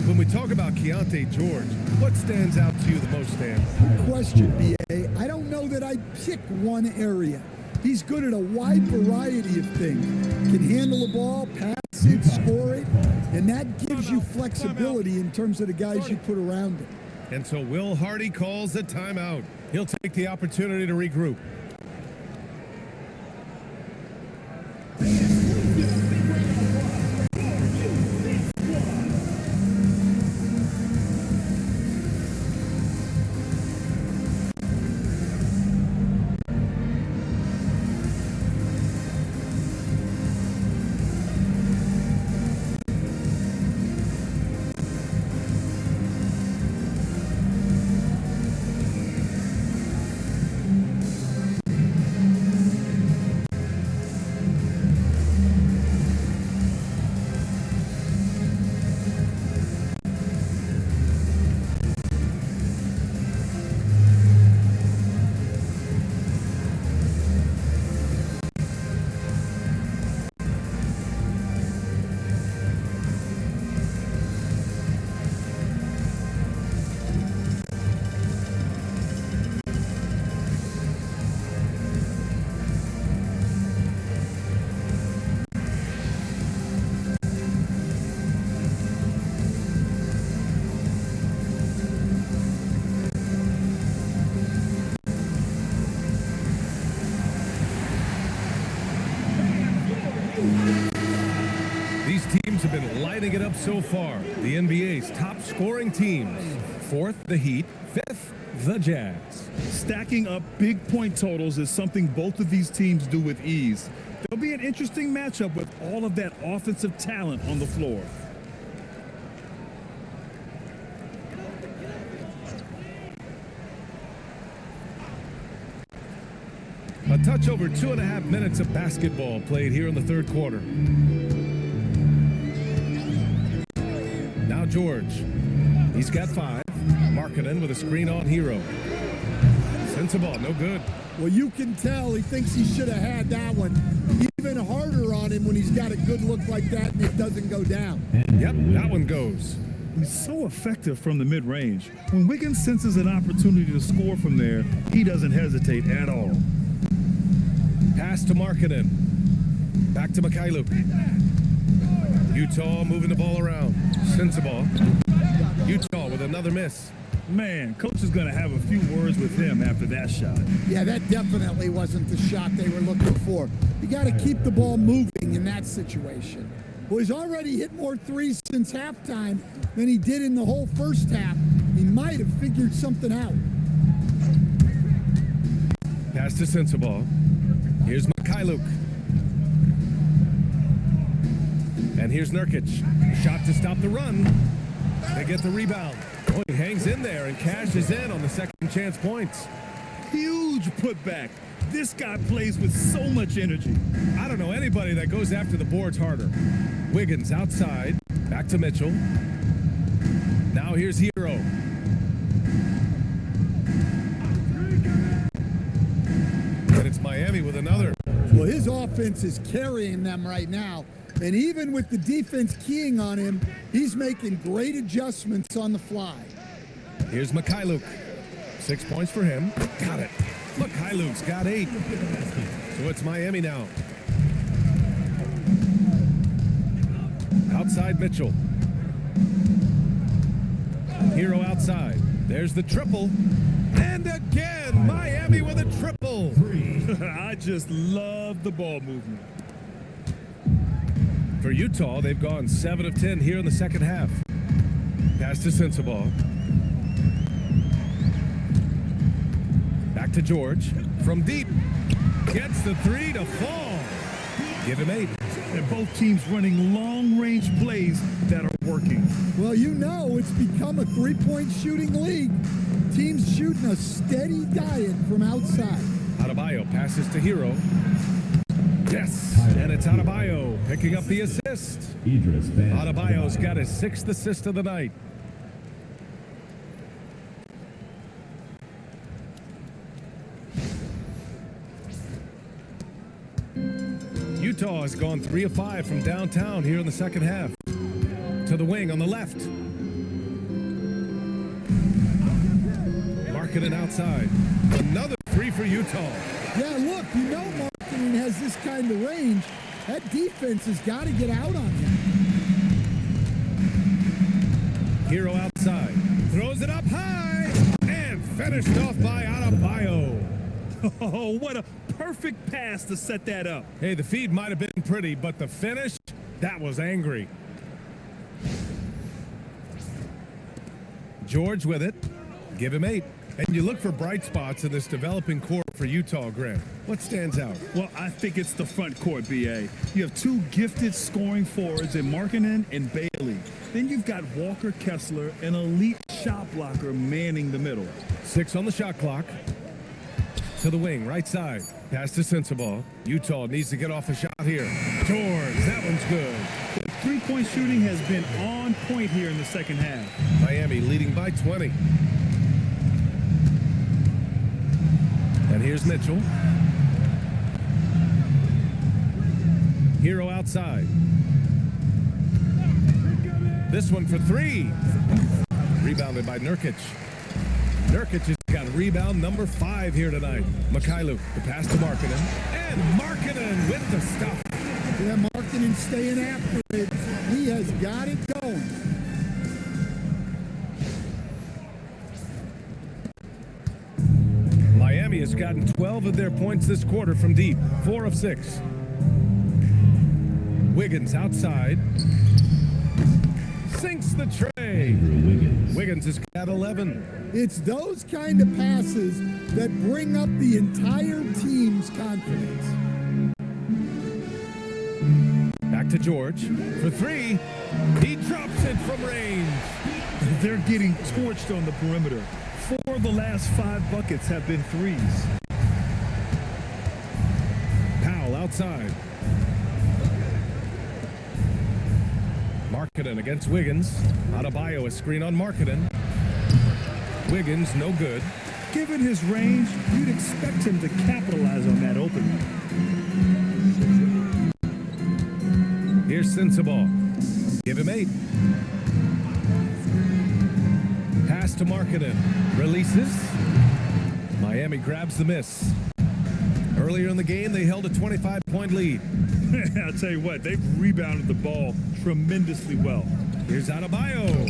S1: When we talk about Keontae George, what stands out to you the most, Stan?
S4: Good question, B.A. I don't know that I'd pick one area. He's good at a wide variety of things. Can handle the ball, pass it, score it, and that gives you flexibility in terms of the guys you put around him.
S1: And so Will Hardy calls a timeout. He'll take the opportunity to regroup. These teams have been lighting it up so far. The NBA's top scoring teams. 4th, the Heat. 5th, the Jazz.
S2: Stacking up big point totals is something both of these teams do with ease. There'll be an interesting matchup with all of that offensive talent on the floor.
S1: A touch over 2.5 minutes of basketball played here in the third quarter. Now George. He's got 5. Markkanen with a screen on Hero. Sensabaugh, no good.
S4: Well, you can tell he thinks he should have had that one. Even harder on him when he's got a good look like that and it doesn't go down.
S1: Yep, that one goes.
S2: He's so effective from the mid-range. When Wiggins senses an opportunity to score from there, he doesn't hesitate at all.
S1: Pass to Markkanen. Back to Mikhailuk. Utah moving the ball around. Sensabaugh. Utah with another miss.
S2: Man, coach is going to have a few words with him after that shot.
S4: Yeah, that definitely wasn't the shot they were looking for. You got to keep the ball moving in that situation. Well, he's already hit more threes since halftime than he did in the whole first half. He might have figured something out.
S1: Pass to Sensabaugh. Here's Mikhailuk. And here's Nurkic. Shot to stop the run. They get the rebound. Oh, he hangs in there and cashes in on the second chance points.
S2: Huge putback. This guy plays with so much energy.
S1: I don't know anybody that goes after the boards harder. Wiggins outside. Back to Mitchell. Now here's Hero. And it's Miami with another.
S4: Well, his offense is carrying them right now. And even with the defense keying on him, he's making great adjustments on the fly.
S1: Here's Mikhailuk. 6 points for him. Got it. Mikhailuk's got 8. So it's Miami now. Outside Mitchell. Hero outside. There's the triple. And again, Miami with a triple.
S2: I just love the ball movement.
S1: For Utah, they've gone 7 of 10 here in the second half. Pass to Sensabaugh. Back to George. From deep. Gets the 3 to fall. Give him 8.
S2: And both teams running long-range plays that are working.
S4: Well, you know it's become a three-point shooting league. Teams shooting a steady diet from outside.
S1: Adebayo passes to Hero. Yes, and it's Adebayo picking up the assist. Adebayo's got his 6th assist of the night. Utah has gone 3 of 5 from downtown here in the second half. To the wing on the left. Markkanen outside. Another 3 for Utah.
S4: Yeah, look, you know Markkanen has this kind of range. That defense has got to get out on him.
S1: Hero outside. Throws it up high. And finished off by Adebayo.
S2: Oh, what a perfect pass to set that up.
S1: Hey, the feed might have been pretty, but the finish, that was angry. George with it. Give him 8. And you look for bright spots in this developing core for Utah, Grant. What stands out?
S2: Well, I think it's the front court, B.A. You have 2 gifted scoring forwards in Markkanen and Bailey. Then you've got Walker Kessler, an elite shot blocker, manning the middle.
S1: 6 on the shot clock. To the wing, right side. Pass to Sensabaugh. Utah needs to get off a shot here. George, that one's good.
S2: The three-point shooting has been on point here in the second half.
S1: Miami leading by 20. And here's Mitchell. Hero outside. This one for 3. Rebounded by Nurkic. Nurkic has got rebound number 5 here tonight. Mikhailuk, the pass to Markkanen. And Markkanen with the stuff.
S4: Yeah, Markkanen staying after it. He has got it going.
S1: Miami has gotten 12 of their points this quarter from deep. 4 of 6. Wiggins outside. Sinks the tray. Wiggins has got 11.
S4: It's those kind of passes that bring up the entire team's confidence.
S1: Back to George for 3. He drops it from range.
S2: They're getting torched on the perimeter. 4 of the last 5 buckets have been threes.
S1: Powell outside. Markkanen against Wiggins. Adebayo a screen on Markkanen. Wiggins no good.
S2: Given his range, you'd expect him to capitalize on that opening.
S1: Here's Sensabaugh. Give him 8. Pass to Markkanen. Releases. Miami grabs the miss. Earlier in the game, they held a 25-point lead.
S2: I'll tell you what, they've rebounded the ball tremendously well.
S1: Here's Adebayo.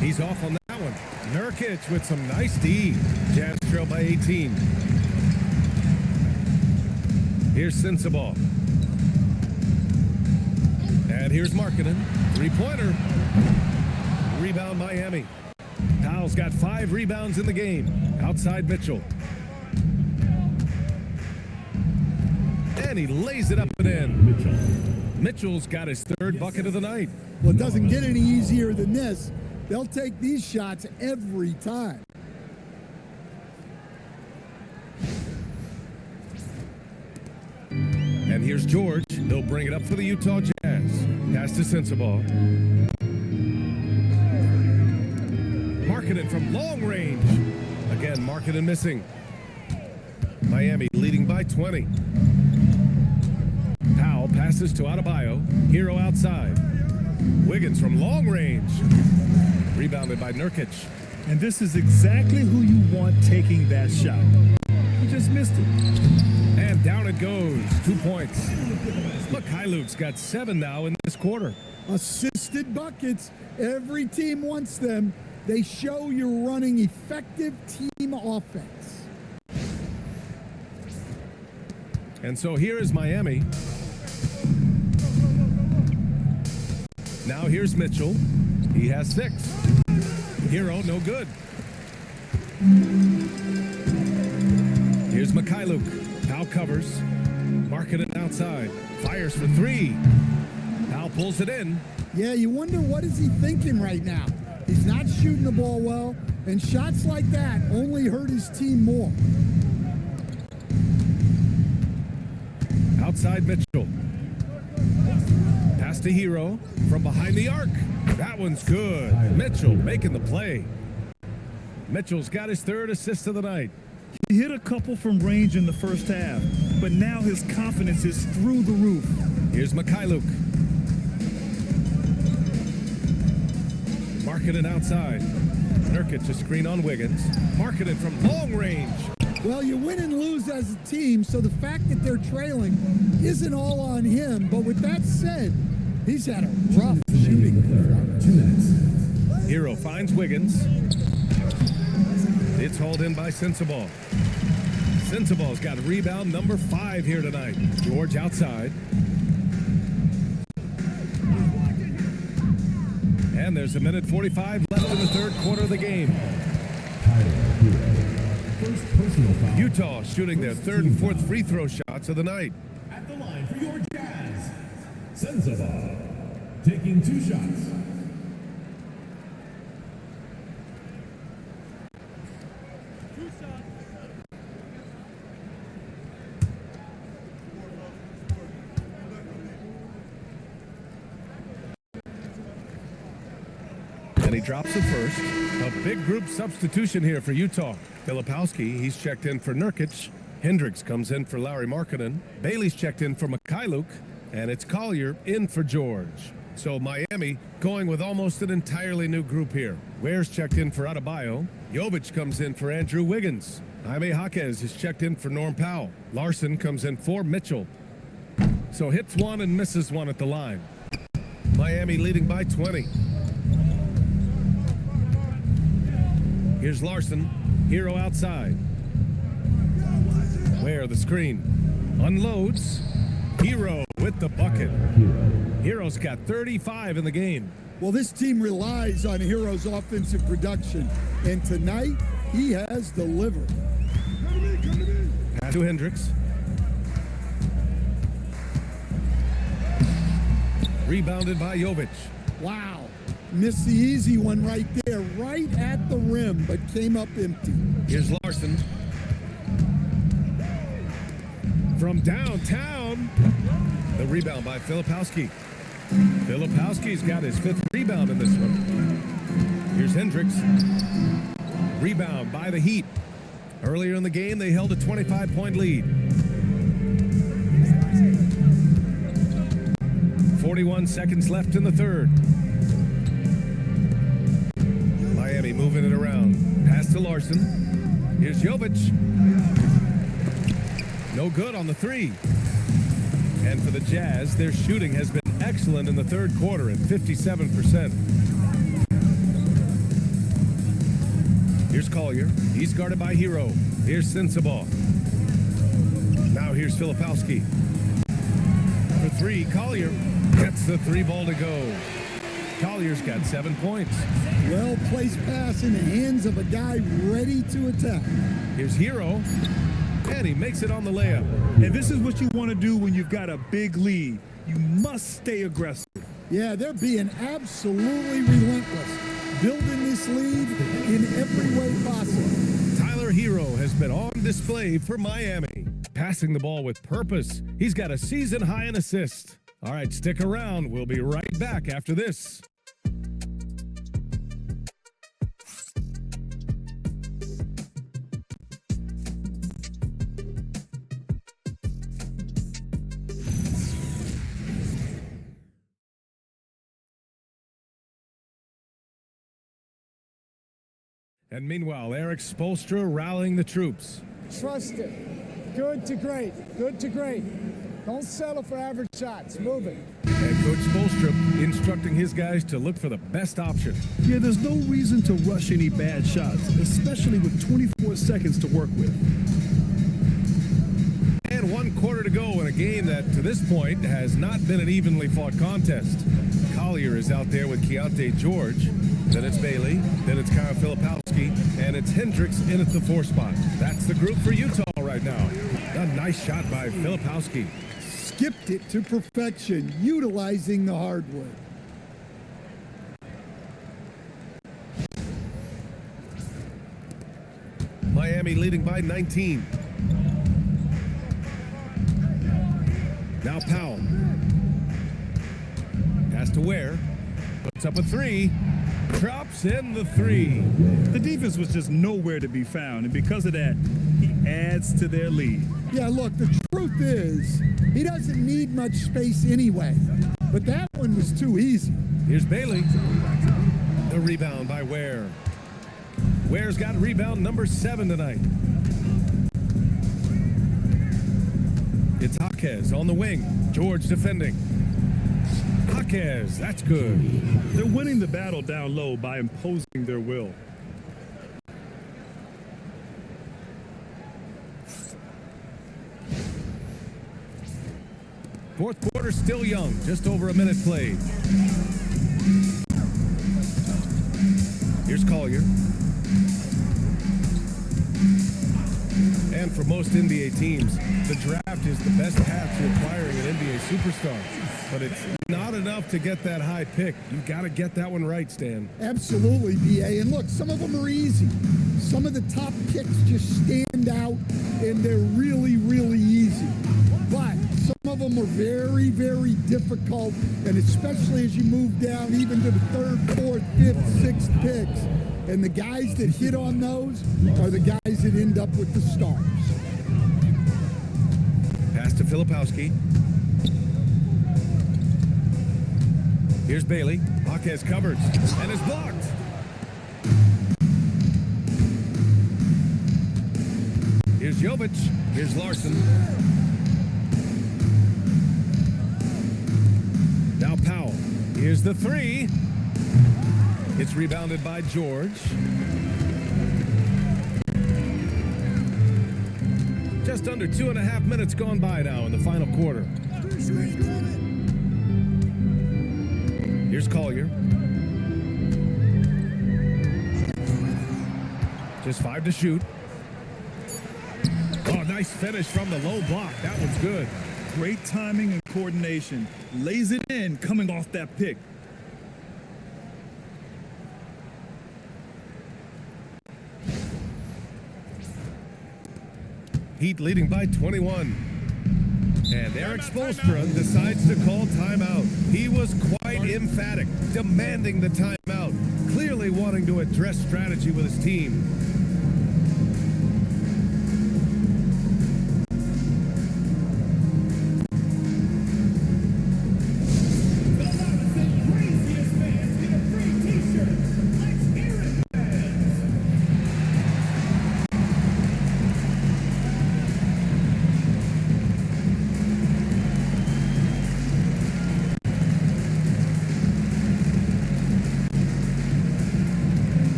S1: He's off on that one. Nurkic with some nice D. Jazz trail by 18. Here's Sensabaugh. And here's Markkanen. 3-pointer. Rebound Miami. Powell's got 5 rebounds in the game. Outside Mitchell. And he lays it up and in. Mitchell's got his 3rd bucket of the night.
S4: Well, it doesn't get any easier than this. They'll take these shots every time.
S1: And here's George. He'll bring it up for the Utah Jazz. Pass to Sensabaugh. Markkanen from long range. Again, Markkanen missing. Miami leading by 20. Powell passes to Adebayo. Hero outside. Wiggins from long range. Rebounded by Nurkic.
S2: And this is exactly who you want taking that shot. He just missed it.
S1: And down it goes. 2 points. Mikhailuk's got 7 now in this quarter.
S4: Assisted buckets. Every team wants them. They show you're running effective team offense.
S1: And so here is Miami. Now here's Mitchell. He has 6. Hero, no good. Here's Mikhailuk. Powell covers. Markkanen outside. Fires for 3. Powell pulls it in.
S4: Yeah, you wonder what is he thinking right now. He's not shooting the ball well, and shots like that only hurt his team more.
S1: Outside Mitchell. Pass to Hero from behind the arc. That one's good. Mitchell making the play. Mitchell's got his 3rd assist of the night.
S2: He hit a couple from range in the first half, but now his confidence is through the roof.
S1: Here's Mikhailuk. Markkanen outside. Nurkic a screen on Wiggins. Markkanen from long range.
S4: Well, you win and lose as a team, so the fact that they're trailing isn't all on him. But with that said, he's had a rough shooting performance.
S5: 2 minutes.
S1: Hero finds Wiggins. It's hauled in by Sensabaugh. Sensabaugh's got rebound number 5 here tonight. George outside. And there's 1:45 left in the 3rd quarter of the game.
S5: First personal foul.
S1: Utah shooting their 3rd and 4th free throw shots of the night.
S5: At the line for your Jazz, Sensabaugh, taking 2 shots.
S1: And he drops it first. A big group substitution here for Utah. Filipowski, he's checked in for Nurkic. Hendricks comes in for Lauri Markkanen. Bailey's checked in for Mikhailuk. And it's Collier in for George. So Miami going with almost an entirely new group here. Ware's checked in for Adebayo. Jovic comes in for Andrew Wiggins. Jaime Jaquez is checked in for Norm Powell. Larson comes in for Mitchell. So hits 1 and misses 1 at the line. Miami leading by 20. Here's Larson. Hero outside. Where the screen. Unloads. Hero with the bucket. Hero's got 35 in the game.
S4: Well, this team relies on Hero's offensive production, and tonight he has delivered.
S1: Pass to Hendricks. Rebounded by Jovic.
S4: Wow. Missed the easy one right there, right at the rim, but came up empty.
S1: Here's Larson. From downtown. The rebound by Filipowski. Filipowski's got his 5th rebound in this one. Here's Hendricks. Rebound by the Heat. Earlier in the game, they held a 25-point lead. 41 seconds left in the third. Miami moving it around. Pass to Larson. Here's Jovic. No good on the three. And for the Jazz, their shooting has been excellent in the third quarter at 57%. Here's Collier. He's guarded by Hero. Here's Sensabaugh. Now here's Filipowski. For three, Collier gets the three ball to go. Collier's got 7 points.
S4: Well-placed pass in the hands of a guy ready to attack.
S1: Here's Hero. And he makes it on the layup.
S2: And this is what you want to do when you've got a big lead. You must stay aggressive.
S4: Yeah, they're being absolutely relentless, building this lead in every way possible.
S1: Tyler Hero has been on display for Miami, passing the ball with purpose. He's got a season high in assists. All right, stick around. We'll be right back after this. And meanwhile, Eric Spoelstra rallying the troops.
S6: Trust it. Good to great. Good to great. Don't settle for average shots. Move it.
S1: And Coach Spoelstra instructing his guys to look for the best option.
S2: Yeah, there's no reason to rush any bad shots, especially with 24 seconds to work with.
S1: And 1 quarter to go in a game that, to this point, has not been an evenly fought contest. Collier is out there with Keontae George. Then it's Bailey. Then it's Kyle Filipowski. And it's Hendricks in at the 4 spot. That's the group for Utah right now. A nice shot by Filipowski.
S4: Skipped it to perfection, utilizing the hardwood.
S1: Miami leading by 19. Now Powell. Pass to Ware. Puts up a three. Drops in the three.
S2: The defense was just nowhere to be found, and because of that, he adds to their lead.
S4: Yeah, look, the truth is, he doesn't need much space anyway. But that one was too easy.
S1: Here's Bailey. The rebound by Ware. Ware's got rebound number 7 tonight. It's Jaquez on the wing. George defending. Jaquez, that's good.
S2: They're winning the battle down low by imposing their will.
S1: Fourth quarter still young, just over a minute played. Here's Collier. And for most NBA teams, the draft is the best path to acquiring an NBA superstar. But it's not enough to get that high pick. You've got to get that one right, Stan.
S4: Absolutely, BA. And look, some of them are easy. Some of the top picks just stand out, and they're really, really easy. But some of them are very, very difficult, and especially as you move down even to the 3rd, 4th, 5th, 6th picks. And the guys that hit on those are the guys that end up with the stars.
S1: Pass to Filipowski. Here's Bailey. Jaquez covers and is blocked. Here's Jovic. Here's Larson. Now Powell. Here's the three. It's rebounded by George. Just under 2.5 minutes gone by now in the final quarter. Here's Collier. Just 5 to shoot. Oh, nice finish from the low block. That one's good.
S2: Great timing and coordination. Lays it in coming off that pick.
S1: Heat leading by 21. And Eric Spoelstra decides to call timeout. He was quite emphatic, demanding the timeout, clearly wanting to address strategy with his team.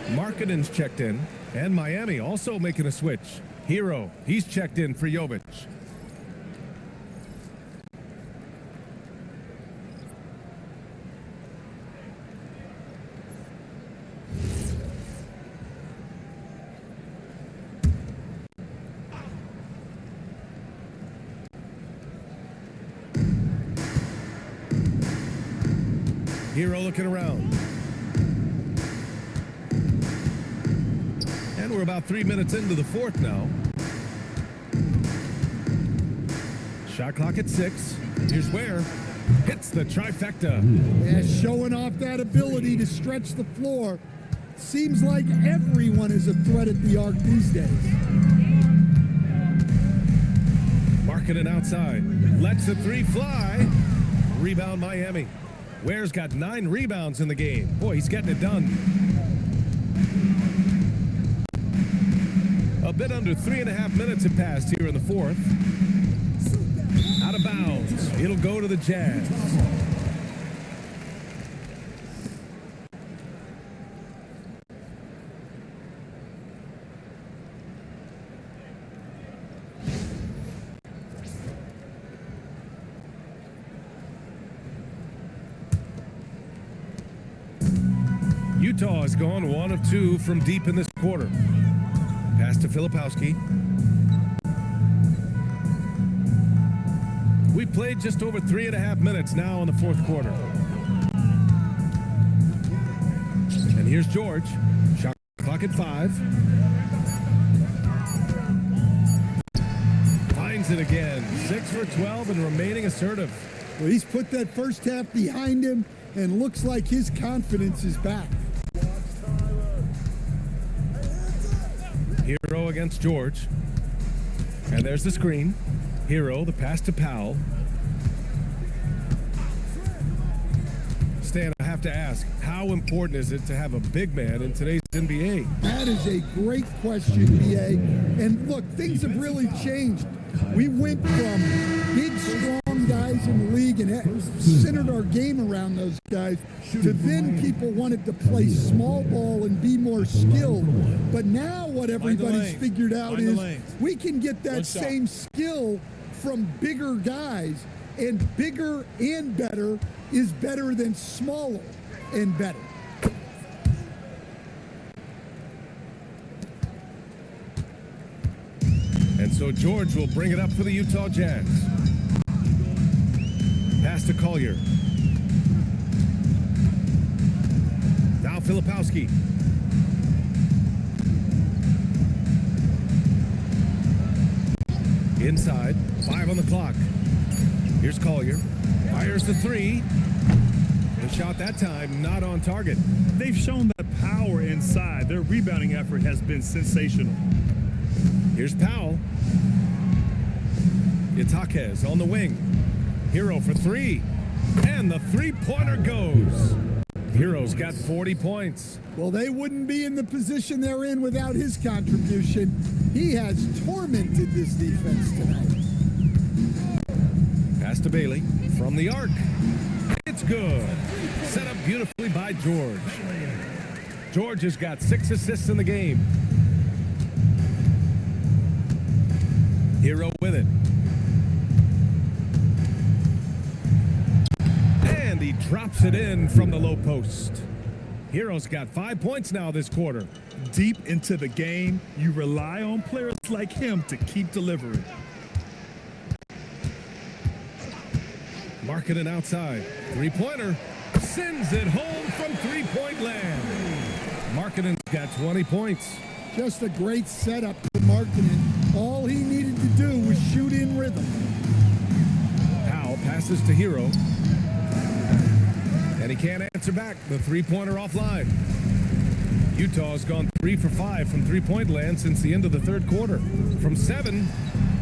S1: Markkanen's checked in. And Miami also making a switch. Hero, he's checked in for Jovic. Hero looking around. And we're about 3 minutes into the fourth now. Shot clock at 6. Here's Ware. Hits the trifecta.
S4: Yeah, showing off that ability to stretch the floor. Seems like everyone is a threat at the arc these days.
S1: Markkanen outside. Lets the three fly. Rebound Miami. Ware's got 9 rebounds in the game. Boy, he's getting it done. A bit under 3.5 minutes have passed here in the fourth. Out of bounds. It'll go to the Jazz. Utah has gone 1 of 2 from deep in this quarter. Pass to Filipowski. We played just over 3.5 minutes now in the fourth quarter. And here's George. Shot clock at 5. Finds it again. 6 for 12 and remaining assertive.
S4: Well, he's put that first half behind him and looks like his confidence is back.
S1: Hero against George. And there's the screen. Hero, the pass to Powell. Stan, I have to ask, how important is it to have a big man in today's NBA?
S4: That is a great question, BA. And look, things have really changed. We went from big, strong guys in the league and centered our game around those guys to then people wanted to play small ball and be more skilled. But now what everybody's figured out is we can get that same skill from bigger guys, and bigger and better is better than smaller and better.
S1: And so George will bring it up for the Utah Jazz. Pass to Collier. Now Filipowski. Inside, 5 on the clock. Here's Collier. Fires the 3. The shot that time not on target.
S2: They've shown that power inside. Their rebounding effort has been sensational.
S1: Here's Powell. Itaquez on the wing. Hero for 3. And the three-pointer goes. Hero's got 40 points.
S4: Well, they wouldn't be in the position they're in without his contribution. He has tormented this defense tonight.
S1: Pass to Bailey from the arc. It's good. Set up beautifully by George. George has got 6 assists in the game. Hero with it. And he drops it in from the low post. Hero's got 5 points now this quarter.
S2: Deep into the game, you rely on players like him to keep delivering.
S1: Markkanen outside. Three-pointer. Sends it home from three-point land. Markkanen's got 20 points.
S4: Just a great setup for Markkanen. All he needed to do was shoot in rhythm.
S1: Powell passes to Hero. And he can't answer back. The three-pointer offline. Utah's gone 3 for 5 from three-point land since the end of the third quarter. From 7,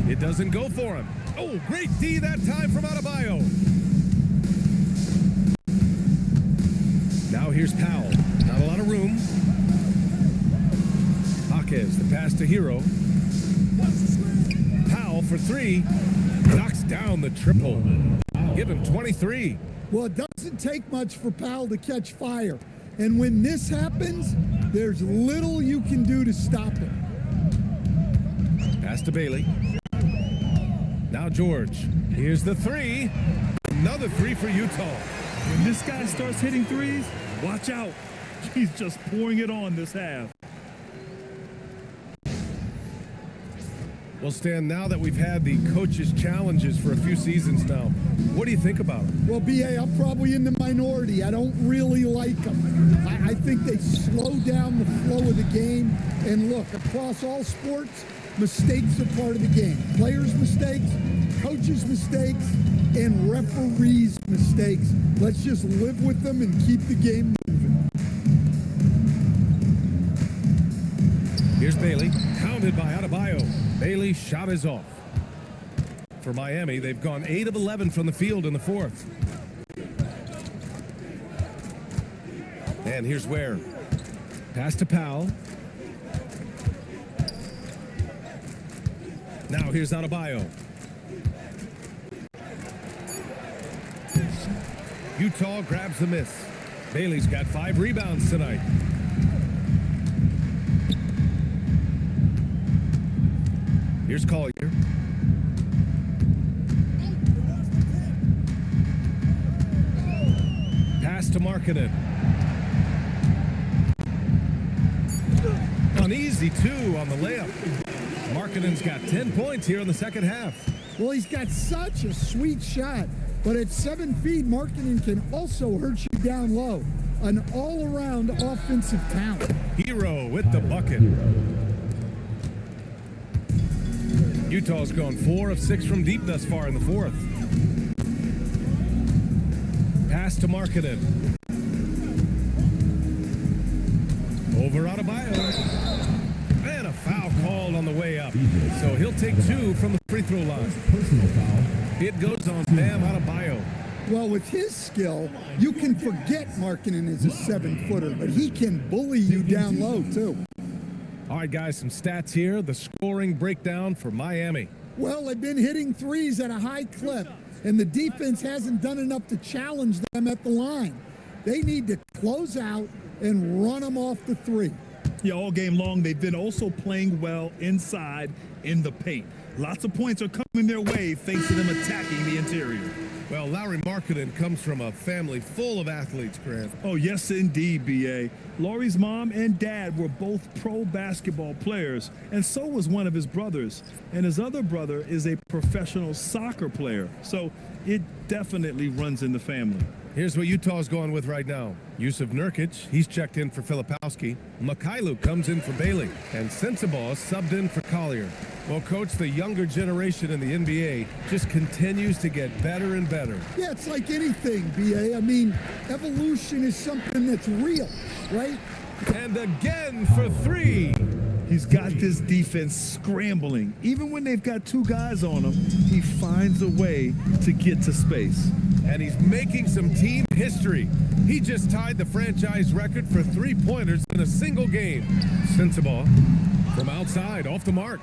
S1: it doesn't go for him. Oh, great D that time from Adebayo. Now here's Powell. Not a lot of room. Jaquez, the pass to Hero. Powell for 3. Knocks down the triple. Give him 23.
S4: Well, it doesn't take much for Powell to catch fire. And when this happens, There's little you can do to stop him.
S1: Pass to Bailey. Now George. Here's the three. Another three for Utah.
S2: When this guy starts hitting threes, watch out. He's just pouring it on this half.
S1: Well, Stan, now that we've had the coaches' challenges for a few seasons now, what do you think about them?
S4: Well, B.A., I'm probably in the minority. I don't really like them. I think they slow down the flow of the game. And look, across all sports, mistakes are part of the game. Players' mistakes, coaches' mistakes, and referees' mistakes. Let's just live with them and keep the game moving.
S1: Here's Bailey, pounded by Adebayo. Bailey's shot is off. For Miami, they've gone 8 of 11 from the field in the fourth. And here's Ware. Pass to Powell. Now here's Adebayo. Utah grabs the miss. Bailey's got 5 rebounds tonight. Here's Collier. Pass to Markkanen. An easy 2 on the layup. Markkanen's got 10 points here in the second half.
S4: Well, he's got such a sweet shot, but at 7 feet, Markkanen can also hurt you down low. An all-around offensive talent.
S1: Hero with the bucket. Utah's gone 4 of 6 from deep thus far in the fourth. Pass to Markkanen. Over Adebayo. And a foul called on the way up. So he'll take 2 from the free throw line.
S5: Personal foul.
S1: It goes on Bam Adebayo.
S4: Well, with his skill, you can forget Markkanen is a 7-footer, but he can bully you down low, too.
S1: All right, guys, some stats here. The scoring breakdown for Miami.
S4: Well, they've been hitting threes at a high clip, and the defense hasn't done enough to challenge them at the line. They need to close out and run them off the three.
S2: Yeah, all game long, they've been also playing well inside in the paint. Lots of points are coming their way thanks to them attacking the interior.
S1: Well, Lauri Markkanen comes from a family full of athletes, Grant.
S2: Oh, yes, indeed, B.A. Lauri's mom and dad were both pro basketball players, and so was one of his brothers. And his other brother is a professional soccer player, so it definitely runs in the family.
S1: Here's what Utah's going with right now. Yusuf Nurkic, he's checked in for Filipowski. Mikhailuk comes in for Bailey. And Sensabaugh subbed in for Collier. Well, Coach, the younger generation in the NBA just continues to get better and better.
S4: Yeah, it's like anything, B.A. I mean, evolution is something that's real, right?
S1: And again for 3.
S2: He's got this defense scrambling. Even when they've got 2 guys on him, he finds a way to get to space.
S1: And he's making some team history. He just tied the franchise record for 3-pointers in a single game. Sensabaugh from outside, off the mark.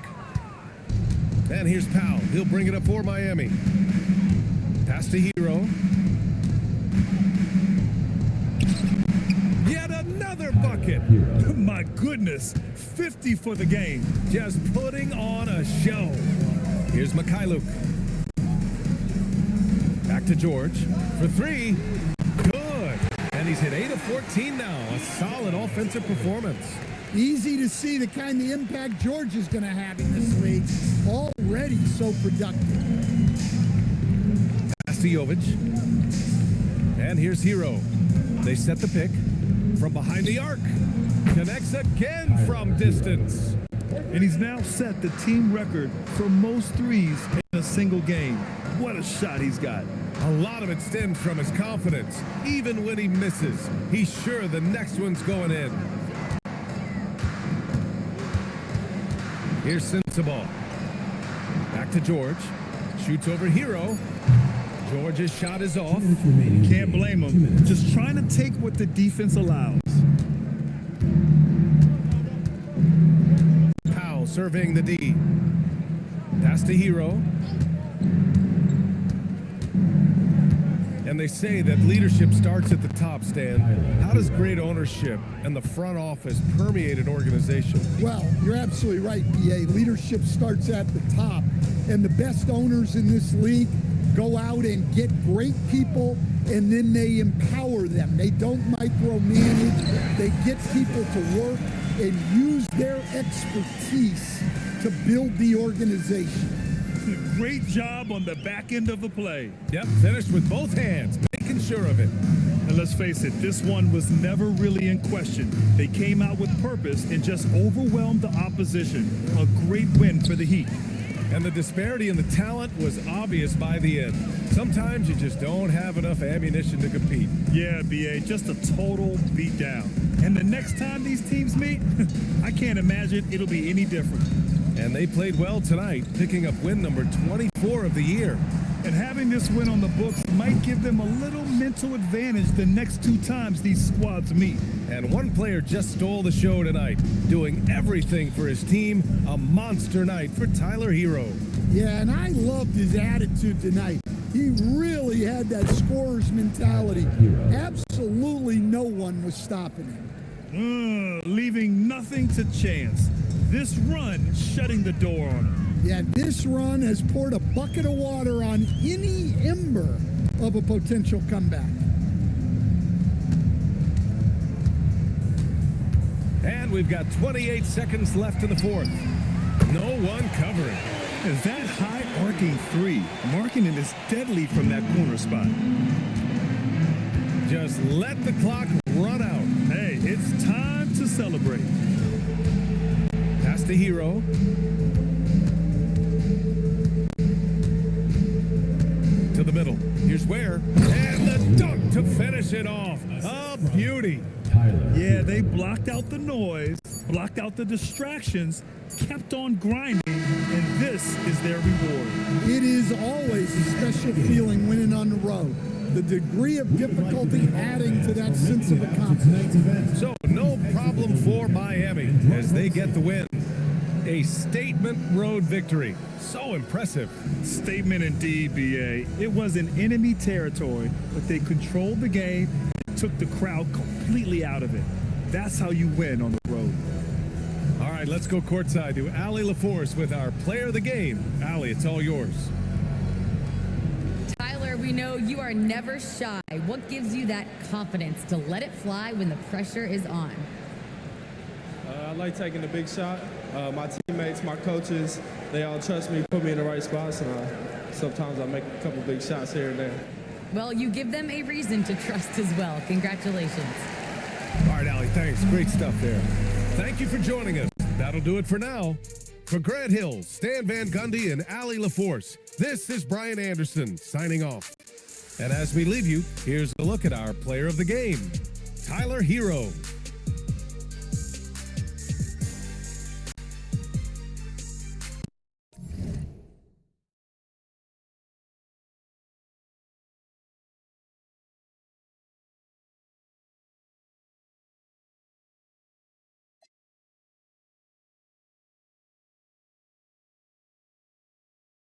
S1: And here's Powell. He'll bring it up for Miami. Pass to Hero. Yet another bucket.
S2: My goodness, 50 for the game.
S1: Just putting on a show. Here's Mikhailuk. Back to George for 3. Good. And he's hit 8 of 14 now. A solid offensive performance.
S4: Easy to see the kind of impact George is going to have in this league. Already so productive.
S1: Pass to Jovic. And here's Hero. They set the pick from behind the arc. Connects again from distance.
S2: And he's now set the team record for most threes in a single game. What a shot he's got.
S1: A lot of it stems from his confidence. Even when he misses, he's sure the next one's going in. Here's Sensabaugh. Back to George. Shoots over Hero. George's shot is off.
S2: Can't blame him. Just trying to take what the defense allows.
S1: Powell surveying the D. Pass to Hero. And they say that leadership starts at the top, Stan. How does great ownership and the front office permeate an organization?
S4: Well, you're absolutely right, BA. Leadership starts at the top, and the best owners in this league go out and get great people, and then they empower them. They don't micromanage. They get people to work and use their expertise to build the organization.
S2: Great job on the back end of the play.
S1: Yep, finished with both hands, making sure of it.
S2: And let's face it, this one was never really in question. They came out with purpose and just overwhelmed the opposition. A great win for the Heat.
S1: And the disparity in the talent was obvious by the end. Sometimes you just don't have enough ammunition to compete.
S2: Yeah, BA, just a total beatdown. And the next time these teams meet, I can't imagine it'll be any different.
S1: And they played well tonight, picking up win number 24 of the year.
S2: And having this win on the books might give them a little mental advantage the next two times these squads meet.
S1: And one player just stole the show tonight, doing everything for his team. A monster night for Tyler Hero.
S4: Yeah, and I loved his attitude tonight. He really had that scorer's mentality. Absolutely no one was stopping him.
S2: Leaving nothing to chance. This run shutting the door on him.
S4: Yeah, this run has poured a bucket of water on any ember of a potential comeback.
S1: And we've got 28 seconds left in the fourth. No one covering.
S2: Is that high arcing three? Marking it is deadly from that corner spot.
S1: Just let the clock run out.
S2: Hey, it's time to celebrate.
S1: Pass to Hero. To the middle. Here's Ware. And the dunk to finish it off. A beauty.
S2: Yeah, they blocked out the noise, blocked out the distractions, kept on grinding, and this is their reward.
S4: It is always a special feeling winning on the road. The degree of difficulty adding to that sense of accomplishment.
S1: So no problem for Miami as they get the win. A statement road victory. So impressive.
S2: Statement indeed, BA. It was in enemy territory, but they controlled the game and took the crowd completely out of it. That's how you win on the road.
S1: All right, let's go courtside to Allie LaForce with our player of the game. Allie, it's all yours.
S3: Tyler, we know you are never shy. What gives you that confidence to let it fly when the pressure is on?
S10: I like taking the big shot. My teammates, my coaches, they all trust me, put me in the right spots, and sometimes I make a couple big shots here and there.
S3: Well, you give them a reason to trust as well. Congratulations.
S1: All right, Allie, thanks. Great stuff there. Thank you for joining us. That'll do it for now. For Grant Hill, Stan Van Gundy, and Allie LaForce, this is Brian Anderson signing off. And as we leave you, here's a look at our player of the game, Tyler Hero.